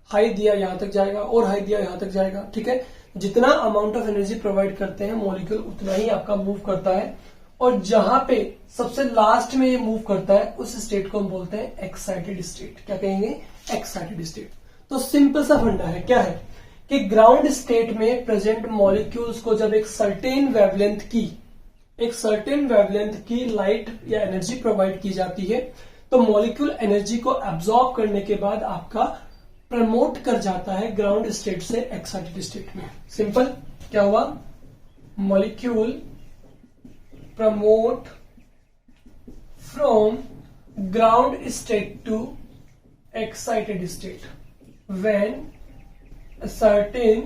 हाई दिया यहां तक जाएगा और हाई दिया यहां तक जाएगा, ठीक है। जितना अमाउंट ऑफ एनर्जी प्रोवाइड करते हैं मॉलिक्यूल उतना ही आपका मूव करता है। और जहां पे सबसे लास्ट में ये मूव करता है उस स्टेट को हम बोलते हैं एक्साइटेड स्टेट। क्या कहेंगे? Excited state. तो सिंपल सा फंडा है, क्या है कि ग्राउंड स्टेट में प्रेजेंट मॉलिक्यूल्स को जब एक सर्टेन वेवलेंथ की एक सर्टेन वेवलेंथ की लाइट या एनर्जी प्रोवाइड की जाती है, तो मॉलिक्यूल एनर्जी को एब्जॉर्ब करने के बाद आपका प्रमोट कर जाता है ग्राउंड स्टेट से एक्साइटेड स्टेट में। सिंपल, क्या हुआ? Molecule promote from ground state to excited state when a certain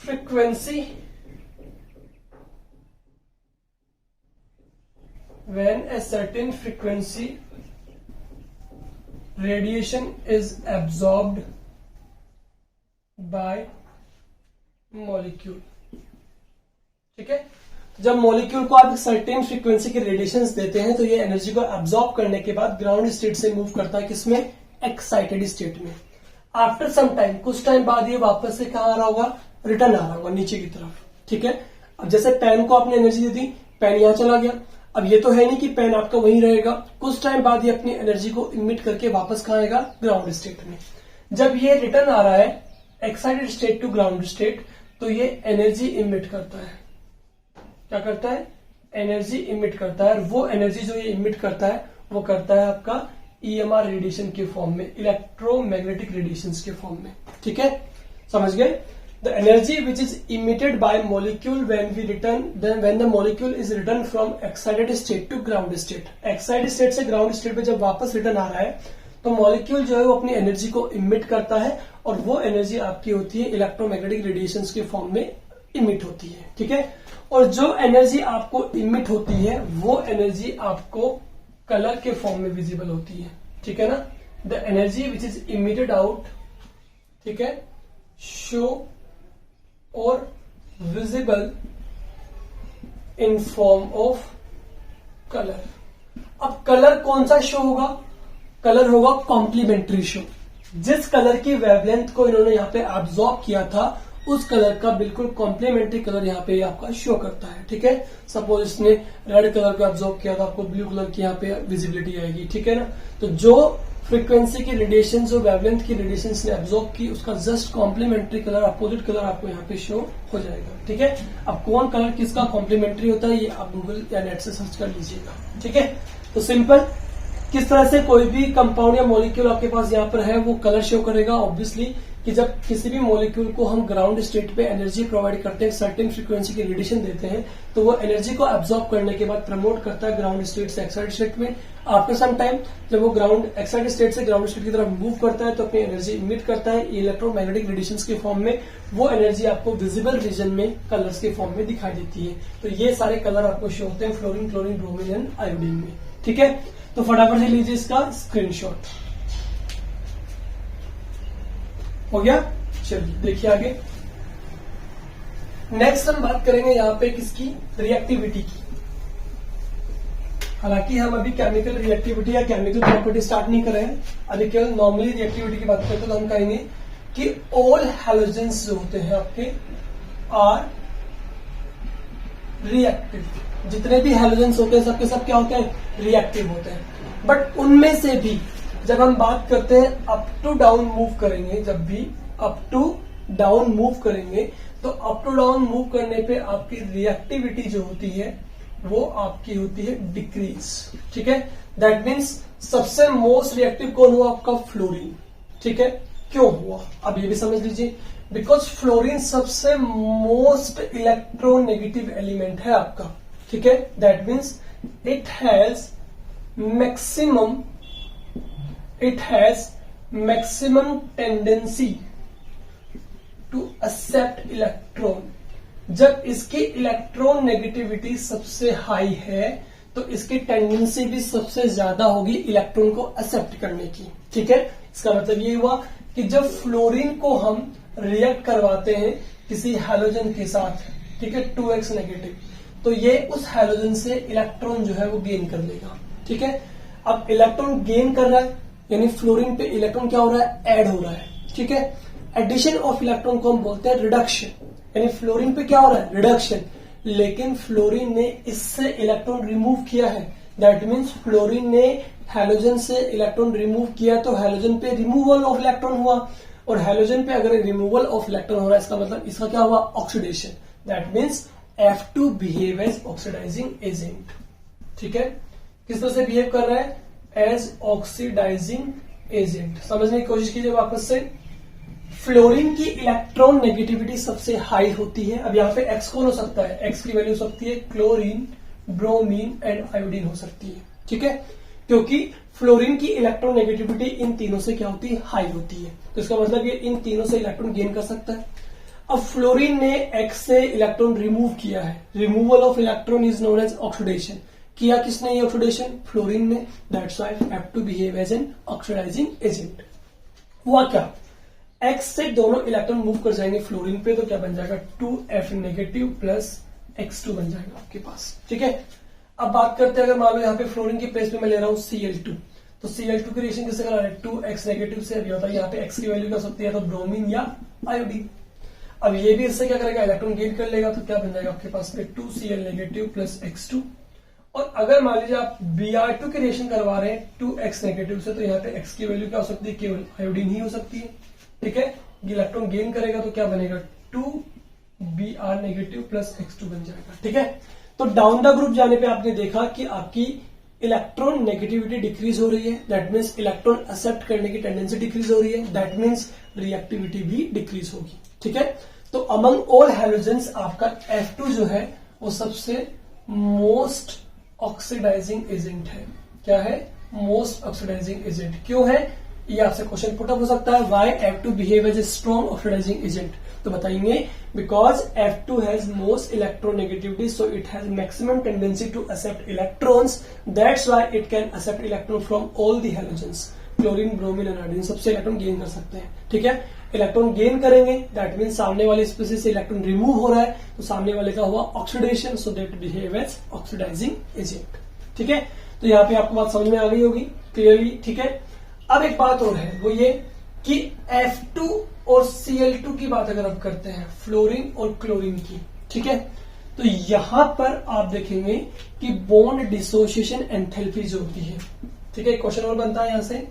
frequency radiation is absorbed by molecule। ठीक है, जब मॉलिक्यूल को आप एक सर्टेन फ्रीक्वेंसी के रेडिएशंस देते हैं तो ये एनर्जी को एब्जॉर्ब करने के बाद ग्राउंड स्टेट से मूव करता है किसमें? एक्साइटेड स्टेट में। आफ्टर सम टाइम, कुछ टाइम बाद ये वापस से कहां आ रहा होगा? रिटर्न आ रहा होगा नीचे की तरफ। ठीक है, अब जैसे पेन को आपने एनर्जी दे दी, पेन यहां चला गया। अब ये तो है नहीं कि पेन आपका वहीं रहेगा, कुछ टाइम बाद ये अपनी एनर्जी को इमिट करके वापस कहां आएगा? ग्राउंड स्टेट में। जब ये रिटर्न आ रहा है excited state to ground state, तो ये एनर्जी इमिट करता है। क्या करता है? एनर्जी इमिट करता है। वो एनर्जी जो ये इमिट करता है वो करता है आपका EMR रेडिएशन के फॉर्म में, इलेक्ट्रोमैग्नेटिक रेडिएशन के फॉर्म में। ठीक है, समझ गए? The energy which is emitted by molecule when the molecule is return from excited state to ground state. Excited state से ग्राउंड स्टेट पे जब वापस रिटर्न आ रहा है तो मॉलिक्यूल जो है वो अपनी एनर्जी को इमिट करता है, और वो एनर्जी आपकी होती है इलेक्ट्रोमैग्नेटिक रेडिएशन के फॉर्म में इमिट होती है। ठीक है, और जो एनर्जी आपको इमिट होती है वो एनर्जी आपको कलर के फॉर्म में विजिबल होती है। ठीक है ना? The energy which is emitted out, ठीक है, शो और visible in form of colour. अब कलर कौन सा शो होगा? कलर होगा कॉम्प्लीमेंट्री शो। जिस कलर की वेवलेंथ को इन्होंने यहाँ पे एब्जॉर्ब किया था उस कलर का बिल्कुल कॉम्प्लीमेंट्री कलर यहाँ पे आपका शो करता है। ठीक है, सपोज इसने रेड कलर को एब्जॉर्ब किया तो आपको ब्लू कलर की यहाँ पे विजिबिलिटी आएगी। ठीक है ना? तो जो फ्रीक्वेंसी की रेडिएशन, जो वेवलेंथ की रेडिएशन ने एब्जॉर्ब की, उसका just complementary colour, opposite colour आपको यहाँ पे शो हो जाएगा। ठीक है, अब कौन कलर किसका कॉम्प्लीमेंट्री होता है ये आप गूगल या नेट से सर्च कर लीजिएगा। ठीक है, तो सिंपल, किस तरह से कोई भी कंपाउंड या मॉलिक्यूल आपके पास यहाँ पर है वो कलर शो करेगा। ऑब्वियसली कि जब किसी भी मॉलिक्यूल को हम ग्राउंड स्टेट पे एनर्जी प्रोवाइड करते हैं, सर्टेन फ्रीक्वेंसी की रेडिएशन देते हैं, तो वो एनर्जी को एब्जॉर्ब करने के बाद प्रमोट करता है ग्राउंड स्टेट से एक्साइटेड स्टेट में। आफ्टर सम टाइम जब वो ग्राउंड एक्साइटेड स्टेट से ग्राउंड स्टेट की तरफ मूव करता है तो अपनी एनर्जी इमिट करता है इलेक्ट्रोमैग्नेटिक रेडिएशन के फॉर्म में। वो एनर्जी आपको विजिबल रीजन में कलर्स के फॉर्म में दिखाई देती है। तो ये सारे कलर आपको शो होते हैं fluorine, chlorine, bromine and iodine में। ठीक है, तो फटाफट से लीजिए इसका स्क्रीनशॉट। हो गया? चलिए देखिए आगे। नेक्स्ट हम बात करेंगे यहाँ पे किसकी? रिएक्टिविटी की। हालांकि हम अभी केमिकल रिएक्टिविटी या केमिकल प्रॉपर्टी स्टार्ट नहीं कर रहे हैं, अभी केवल नॉर्मली रिएक्टिविटी की बात करते हैं। तो हम कहेंगे कि ऑल हैलोजेंस जो होते हैं आपके आर रिएक्टिव। जितने भी हैलोजेंस होते हैं सबके सब क्या होते हैं? रिएक्टिव होते हैं। बट उनमें से भी जब हम बात करते हैं अप टू डाउन मूव करेंगे, जब भी अप टू डाउन मूव करेंगे तो अप टू डाउन मूव करने पे आपकी रिएक्टिविटी जो होती है वो आपकी होती है डिक्रीज। ठीक है, दैट मीन्स सबसे मोस्ट रिएक्टिव कौन हुआ? आपका फ्लोरीन। ठीक है, क्यों हुआ अब ये भी समझ लीजिए। बिकॉज फ्लोरीन सबसे मोस्ट इलेक्ट्रोनेगेटिव एलिमेंट है आपका। ठीक है, that means it has maximum tendency to accept electron. जब इसकी इलेक्ट्रॉन नेगेटिविटी सबसे हाई है तो इसकी टेंडेंसी भी सबसे ज्यादा होगी इलेक्ट्रॉन को एक्सेप्ट करने की। ठीक है, इसका मतलब ये हुआ कि जब फ्लोरीन को हम रिएक्ट करवाते हैं किसी हैलोजन के साथ, ठीक है, 2x नेगेटिव, तो ये उस हैलोजन से इलेक्ट्रॉन जो है वो गेन कर लेगा। ठीक है, अब इलेक्ट्रॉन गेन कर रहा है यानी फ्लोरीन पे इलेक्ट्रॉन क्या हो रहा है? ऐड हो रहा है। ठीक है, एडिशन ऑफ इलेक्ट्रॉन को हम बोलते हैं रिडक्शन, यानी फ्लोरीन पे क्या हो रहा है? रिडक्शन। लेकिन फ्लोरीन ने इससे इलेक्ट्रॉन रिमूव किया है, दैट मीन्स फ्लोरीन ने हैलोजन से इलेक्ट्रॉन रिमूव किया तो हैलोजन पे रिमूवल ऑफ इलेक्ट्रॉन हुआ, और हैलोजन पे अगर रिमूवल ऑफ इलेक्ट्रॉन हो रहा है इसका मतलब इसका क्या हुआ? Oxidation. That means F2 behave as oxidising agent. ठीक है, किस तरह से बिहेव कर रहा है? As oxidising agent. समझने की कोशिश कीजिए वापस से। फ्लोरीन की इलेक्ट्रॉन नेगेटिविटी सबसे हाई होती है। अब यहाँ पे एक्स कौन हो सकता है? एक्स की वैल्यू हो सकती है क्लोरीन, ब्रोमीन एंड आयोडीन हो सकती है। ठीक है, क्योंकि फ्लोरीन की इलेक्ट्रॉन नेगेटिविटी इन तीनों से क्या होती है? हाई होती है। तो इसका मतलब ये इन तीनों से इलेक्ट्रॉन गेन कर सकता है। अब फ्लोरीन ने एक्स से इलेक्ट्रॉन रिमूव किया है। Removal of electron is known as oxidation. किया किसने ये ऑक्सीडेशन? फ्लोरीन ने। That's why F2 behave as an oxidising agent. हुआ क्या? एक्स से दोनों इलेक्ट्रॉन मूव कर जाएंगे फ्लोरीन पे, तो क्या बन जाएगा? 2F नेगेटिव प्लस X2 बन जाएगा आपके पास। ठीक है, अब बात करते हैं, अगर मान लो यहाँ पे फ्लोरीन की प्लेस पे मैं ले रहा हूं Cl2, तो Cl2 की रिएक्शन किससे करा रहा है? 2X नेगेटिव से। अभी होता है यहाँ पे X की वैल्यू क्या हो सकती है? तो ब्रोमीन या आयोडीन। अब ये भी इससे क्या करेगा? इलेक्ट्रॉन गेन कर लेगा, तो क्या बन जाएगा आपके पास में? 2Cl negative plus X2। और अगर मान लीजिए आप Br2 की रिएक्शन करवा रहे हैं 2X नेगेटिव से, तो यहाँ पे X की वैल्यू क्या हो सकती है? केवल आयोडीन ही हो सकती है। ठीक है, इलेक्ट्रॉन गेन करेगा तो क्या बनेगा? 2Br नेगेटिव प्लस X2 बन जाएगा। ठीक है, तो डाउन द ग्रुप जाने पे आपने देखा कि आपकी इलेक्ट्रॉन नेगेटिविटी डिक्रीज हो रही है। दैट मीन्स इलेक्ट्रॉन एक्सेप्ट करने की टेंडेंसी डिक्रीज हो रही है। दैट मीन्स रिएक्टिविटी भी डिक्रीज होगी। ठीक है, तो अमंग ऑल हैलोजेंस आपका F2 जो है वो सबसे मोस्ट ऑक्सीडाइजिंग एजेंट है। क्या है? Most oxidising agent. क्यों है? ये आपसे क्वेश्चन पुट अप हो सकता है। Why F2 behave as a strong oxidising agent? तो बताएंगे because F2 has most electronegativity, so it has maximum tendency to accept electrons. That's why it can accept electron from all the halogens. Chlorine, bromine and iodine सबसे electron gain कर सकते हैं। ठीक है, electron gain करेंगे that mean सामने वाले species से इलेक्ट्रॉन रिमूव हो रहा है, तो सामने वाले का हुआ oxidation, so that behave as oxidising agent. ठीक है, तो यहाँ पे आपको बात समझ में आ गई होगी क्लियरली। ठीक है, अब एक बात और है, वो ये कि F2 और Cl2 की बात अगर आप करते हैं, फ्लोरीन और क्लोरीन की, ठीक है, तो यहां पर आप देखेंगे कि बॉन्ड डिसोसिएशन एंथैल्पी जो होती है, ठीक है, क्वेश्चन और बनता है यहां से,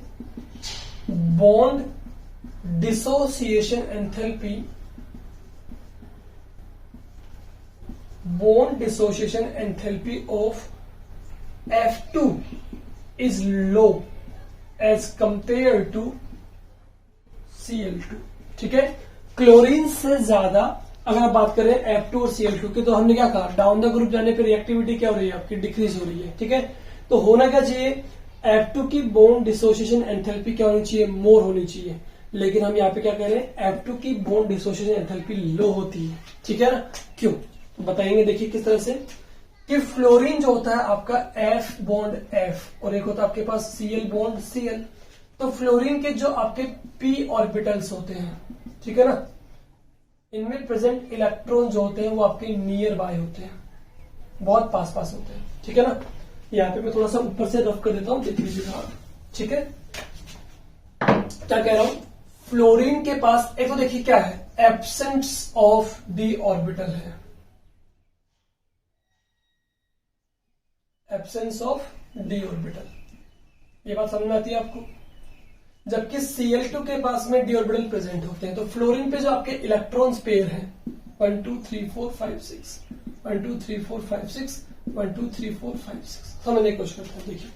bond dissociation enthalpy, bond dissociation enthalpy of F2 is low as compared to Cl2। ठीक है, क्लोरीन से ज्यादा अगर आप बात करें F2 और Cl2 की, तो हमने क्या कहा, डाउन द ग्रुप जाने पर रिएक्टिविटी क्या हो रही है आपकी, डिक्रीज हो रही है। ठीक है, तो होना क्या चाहिए, F2 की बॉन्ड डिसोसिएशन एंथैल्पी क्या होनी चाहिए, मोर होनी चाहिए, लेकिन हम यहाँ पे क्या कह रहे हैं, F2 की बॉन्ड डिसोसिएशन एंथैल्पी लो होती है। ठीक है ना, क्यों बताएंगे, देखिए किस तरह से, कि फ्लोरीन जो होता है आपका F बॉन्ड F और एक होता है आपके पास Cl बॉन्ड Cl, तो फ्लोरीन के जो आपके p ऑर्बिटल्स होते हैं, ठीक है ना, इनमें प्रेजेंट इलेक्ट्रॉन जो होते हैं वो आपके नियर बाय होते हैं, बहुत पास पास होते हैं। ठीक है ना, यहाँ पे मैं थोड़ा सा ऊपर से रफ कर देता हूं, देख लीजिएगा। ठीक है, क्या कह रहा हूं, फ्लोरीन के पास एक तो देखिए क्या है, एब्सेंस ऑफ डी ऑर्बिटल है, एब्सेंस ऑफ डी ऑर्बिटल, ये बात समझ में आती है आपको, जबकि Cl2 के पास में डी ऑर्बिटल प्रेजेंट होते हैं। तो फ्लोरीन पे जो आपके इलेक्ट्रॉन्स पेयर हैं 1 2 3 4 5 6 1 2 3 4 5 6 1 2 3 4 5 6 समझने की कोशिश करते हैं। देखिए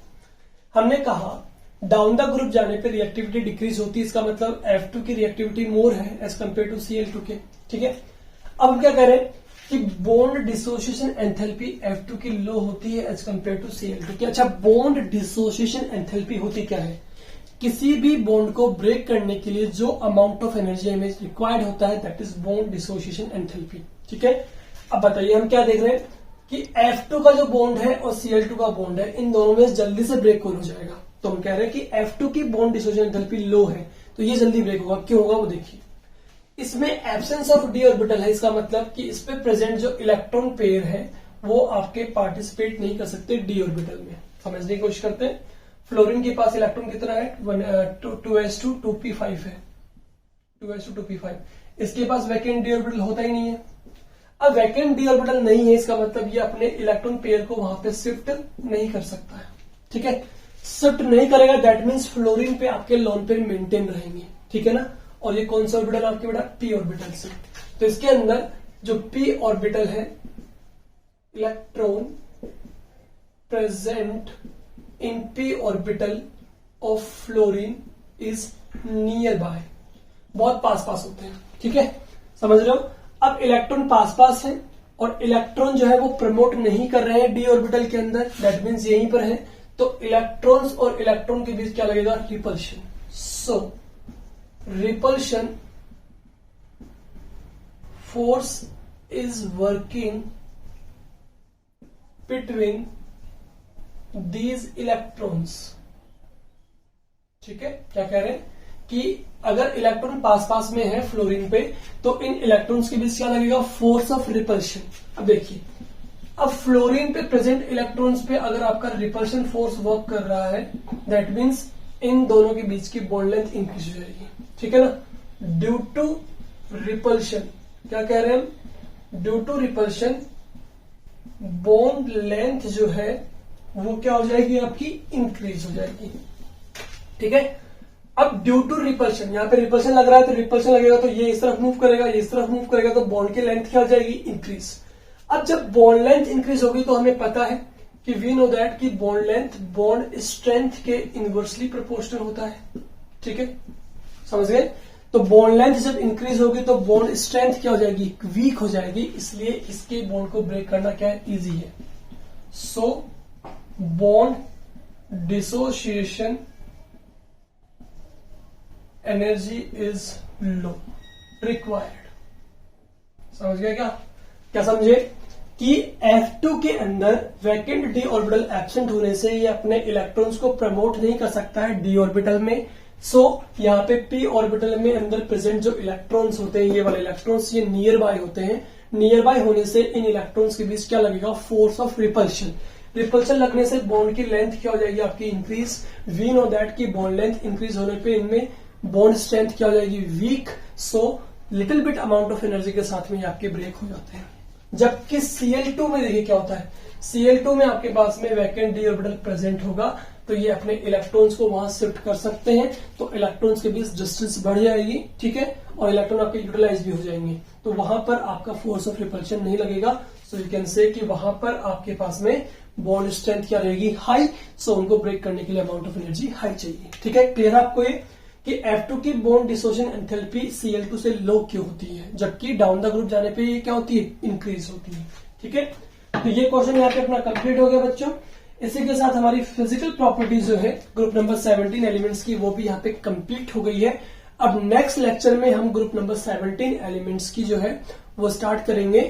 हमने कहा डाउन द ग्रुप जाने पे रिएक्टिविटी डिक्रीज होती है, इसका मतलब F2 की रिएक्टिविटी मोर है एज कम्पेयर टू Cl2 के। ठीक है, अब हम क्या करें कि बॉन्ड डिसोसिएशन एंथैल्पी F2 की लो होती है एज कम्पेयर टू Cl2 की। अच्छा, बॉन्ड डिसोसिएशन एंथैल्पी होती क्या है, किसी भी बॉन्ड को ब्रेक करने के लिए जो अमाउंट ऑफ एनर्जी हमें रिक्वायर्ड होता है, that is bond dissociation enthalpy. ठीक है, अब बताइए हम क्या देख रहे हैं कि F2 का जो बॉन्ड है और Cl2 का बॉन्ड है, इन दोनों में जल्दी से ब्रेक हो जाएगा। तो हम कह रहे हैं कि F2 की बॉन्ड डिसोसिएशन एंथैल्पी लो है, तो ये जल्दी ब्रेक होगा। क्यों होगा वो देखिए, इसमें एब्सेंस ऑफ डी ऑर्बिटल है, इसका मतलब कि इस पे प्रेजेंट जो इलेक्ट्रॉन पेयर है वो आपके पार्टिसिपेट नहीं कर सकते डी ऑर्बिटल में। समझने की कोशिश करते हैं, फ्लोरीन के पास इलेक्ट्रॉन कितना है, 2s2 2p5 है, 2s2 2p5, इसके पास वैकेंट डी ऑर्बिटल होता ही नहीं है। अब वैकेंट डी ऑर्बिटल नहीं है, इसका मतलब ये अपने इलेक्ट्रॉन पेयर को वहां पे शिफ्ट नहीं कर सकता है। ठीक है, शिफ्ट नहीं करेगा, दैट मीन्स फ्लोरीन पे आपके लोन पेयर मेंटेन रहेंगे। ठीक है ना, और ये कौन सा ऑर्बिटल आपके बेटा, पी ऑर्बिटल से, तो इसके अंदर जो p ऑर्बिटल है, electron present in p orbital of fluorine is near by, बहुत पास पास होते हैं, ठीक है, समझ रहे हो। अब इलेक्ट्रॉन पास पास है और इलेक्ट्रॉन जो है वो प्रमोट नहीं कर रहे हैं डी ऑर्बिटल के अंदर, दैट मीन्स यहीं पर है, तो इलेक्ट्रॉन्स और इलेक्ट्रॉन के बीच क्या लगेगा, repulsion. So repulsion force is working between these electrons, ठीक है। क्या कह रहे हैं कि अगर इलेक्ट्रॉन पास पास में है फ्लोरीन पे, तो इन इलेक्ट्रॉन्स के बीच क्या लगेगा, फोर्स ऑफ रिपल्शन। अब देखिए, अब फ्लोरीन पे प्रेजेंट इलेक्ट्रॉन्स पे अगर आपका रिपल्शन फोर्स वर्क कर रहा है, दैट मीन्स इन दोनों के बीच की बॉन्ड लेंथ इंक्रीज हो जाएगी, ठीक है ना। ड्यू टू रिपल्शन, क्या कह रहे हैं हम, due to repulsion bond length जो है वो क्या हो जाएगी, आपकी इंक्रीज हो जाएगी, ठीक है। अब ड्यू टू रिपल्शन, यहां पे रिपल्शन लग रहा है तो रिपल्शन लगेगा तो ये इस तरफ मूव करेगा, ये इस तरफ मूव करेगा, तो बॉन्ड की लेंथ क्या हो जाएगी, इंक्रीज। अब जब बॉन्ड लेंथ इंक्रीज होगी तो हमें पता है कि वी नो दैट कि बॉन्ड लेंथ बॉन्ड स्ट्रेंथ के इनवर्सली प्रोपोर्शनल होता है, ठीक है, समझ गए। तो बॉन्ड लेंथ जब इंक्रीज होगी तो बॉन्ड स्ट्रेंथ क्या हो जाएगी, वीक हो जाएगी, इसलिए इसके बॉन्ड को ब्रेक करना क्या है, इजी है। So bond dissociation energy is low required, समझ गए क्या, क्या समझे कि F2 के अंदर वैकेंट डी ऑर्बिटल एब्सेंट होने से ये अपने इलेक्ट्रॉन्स को प्रमोट नहीं कर सकता है डी ऑर्बिटल में। सो यहाँ पे p ऑर्बिटल में अंदर प्रेजेंट जो इलेक्ट्रॉन्स होते हैं, ये वाले इलेक्ट्रॉन्स, ये नियर बाय होते हैं। नियर बाय होने से इन इलेक्ट्रॉन्स के बीच क्या लगेगा, फोर्स ऑफ रिपल्शन। रिपल्शन लगने से बॉन्ड की लेंथ क्या हो जाएगी, आपकी इंक्रीज। वी नो दैट की बॉन्ड लेंथ इंक्रीज होने पे इनमें बॉन्ड स्ट्रेंथ क्या हो जाएगी, weak. So little bit amount of energy के साथ में आपके ब्रेक हो जाते हैं। जबकि Cl2 में देखिए क्या होता है, Cl2 में आपके पास में वैकेंट डी ऑर्बिटल प्रेजेंट होगा तो ये अपने इलेक्ट्रॉन्स को वहां शिफ्ट कर सकते हैं, तो इलेक्ट्रॉन्स के बीच डिस्टेंस बढ़ जाएगी, ठीक है, और इलेक्ट्रॉन आपके यूटिलाइज भी हो जाएंगे, तो वहां पर आपका फोर्स ऑफ रिपल्शन नहीं लगेगा। सो यू कैन से कि वहां पर आपके पास में बॉन्ड स्ट्रेंथ क्या रहेगी, हाई। सो उनको ब्रेक करने के लिए अमाउंट ऑफ एनर्जी हाई चाहिए, ठीक है। क्लियर है आपको ये कि F2 की बॉन्ड डिसोसिएशन एंथैल्पी Cl2 से लो क्यों होती है, जबकि डाउन द ग्रुप जाने पे ये क्या होती है, इंक्रीज होती है, ठीक है। तो ये क्वेश्चन यहाँ पे अपना कंप्लीट हो गया बच्चों। इसी के साथ हमारी फिजिकल प्रॉपर्टीज जो है ग्रुप नंबर 17 एलिमेंट्स की, वो भी यहाँ पे कंप्लीट हो गई है। अब नेक्स्ट लेक्चर में हम ग्रुप नंबर 17 एलिमेंट्स की जो है वो स्टार्ट करेंगे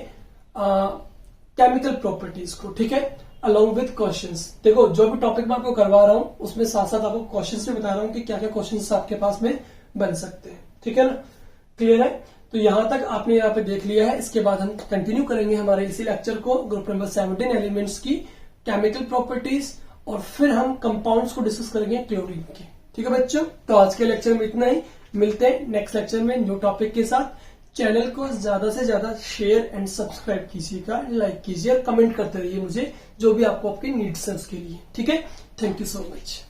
केमिकल प्रॉपर्टीज को, ठीक है, अलॉन्ग विद क्वेश्चंस। देखो जो भी टॉपिक मैं आपको करवा रहा हूं उसमें साथ साथ आपको क्वेश्चंस भी बता रहा हूं कि क्या क्या क्वेश्चंस आपके पास में बन सकते हैं, ठीक है ना, क्लियर है। तो यहां तक आपने यहाँ पे देख लिया है। इसके बाद हम कंटिन्यू करेंगे हमारे इसी लेक्चर को, ग्रुप नंबर 17 एलिमेंट्स की केमिकल प्रॉपर्टीज, और फिर हम कंपाउंड्स को डिस्कस करेंगे क्लोरीन के, ठीक है बच्चों। तो आज के लेक्चर में इतना ही, मिलते हैं नेक्स्ट लेक्चर में न्यू टॉपिक के साथ। चैनल को ज्यादा से ज्यादा शेयर एंड सब्सक्राइब कीजिएगा, लाइक कीजिए और कमेंट करते रहिए मुझे जो भी आपको आपके नीड्स है उसके लिए, ठीक है। Thank you so much.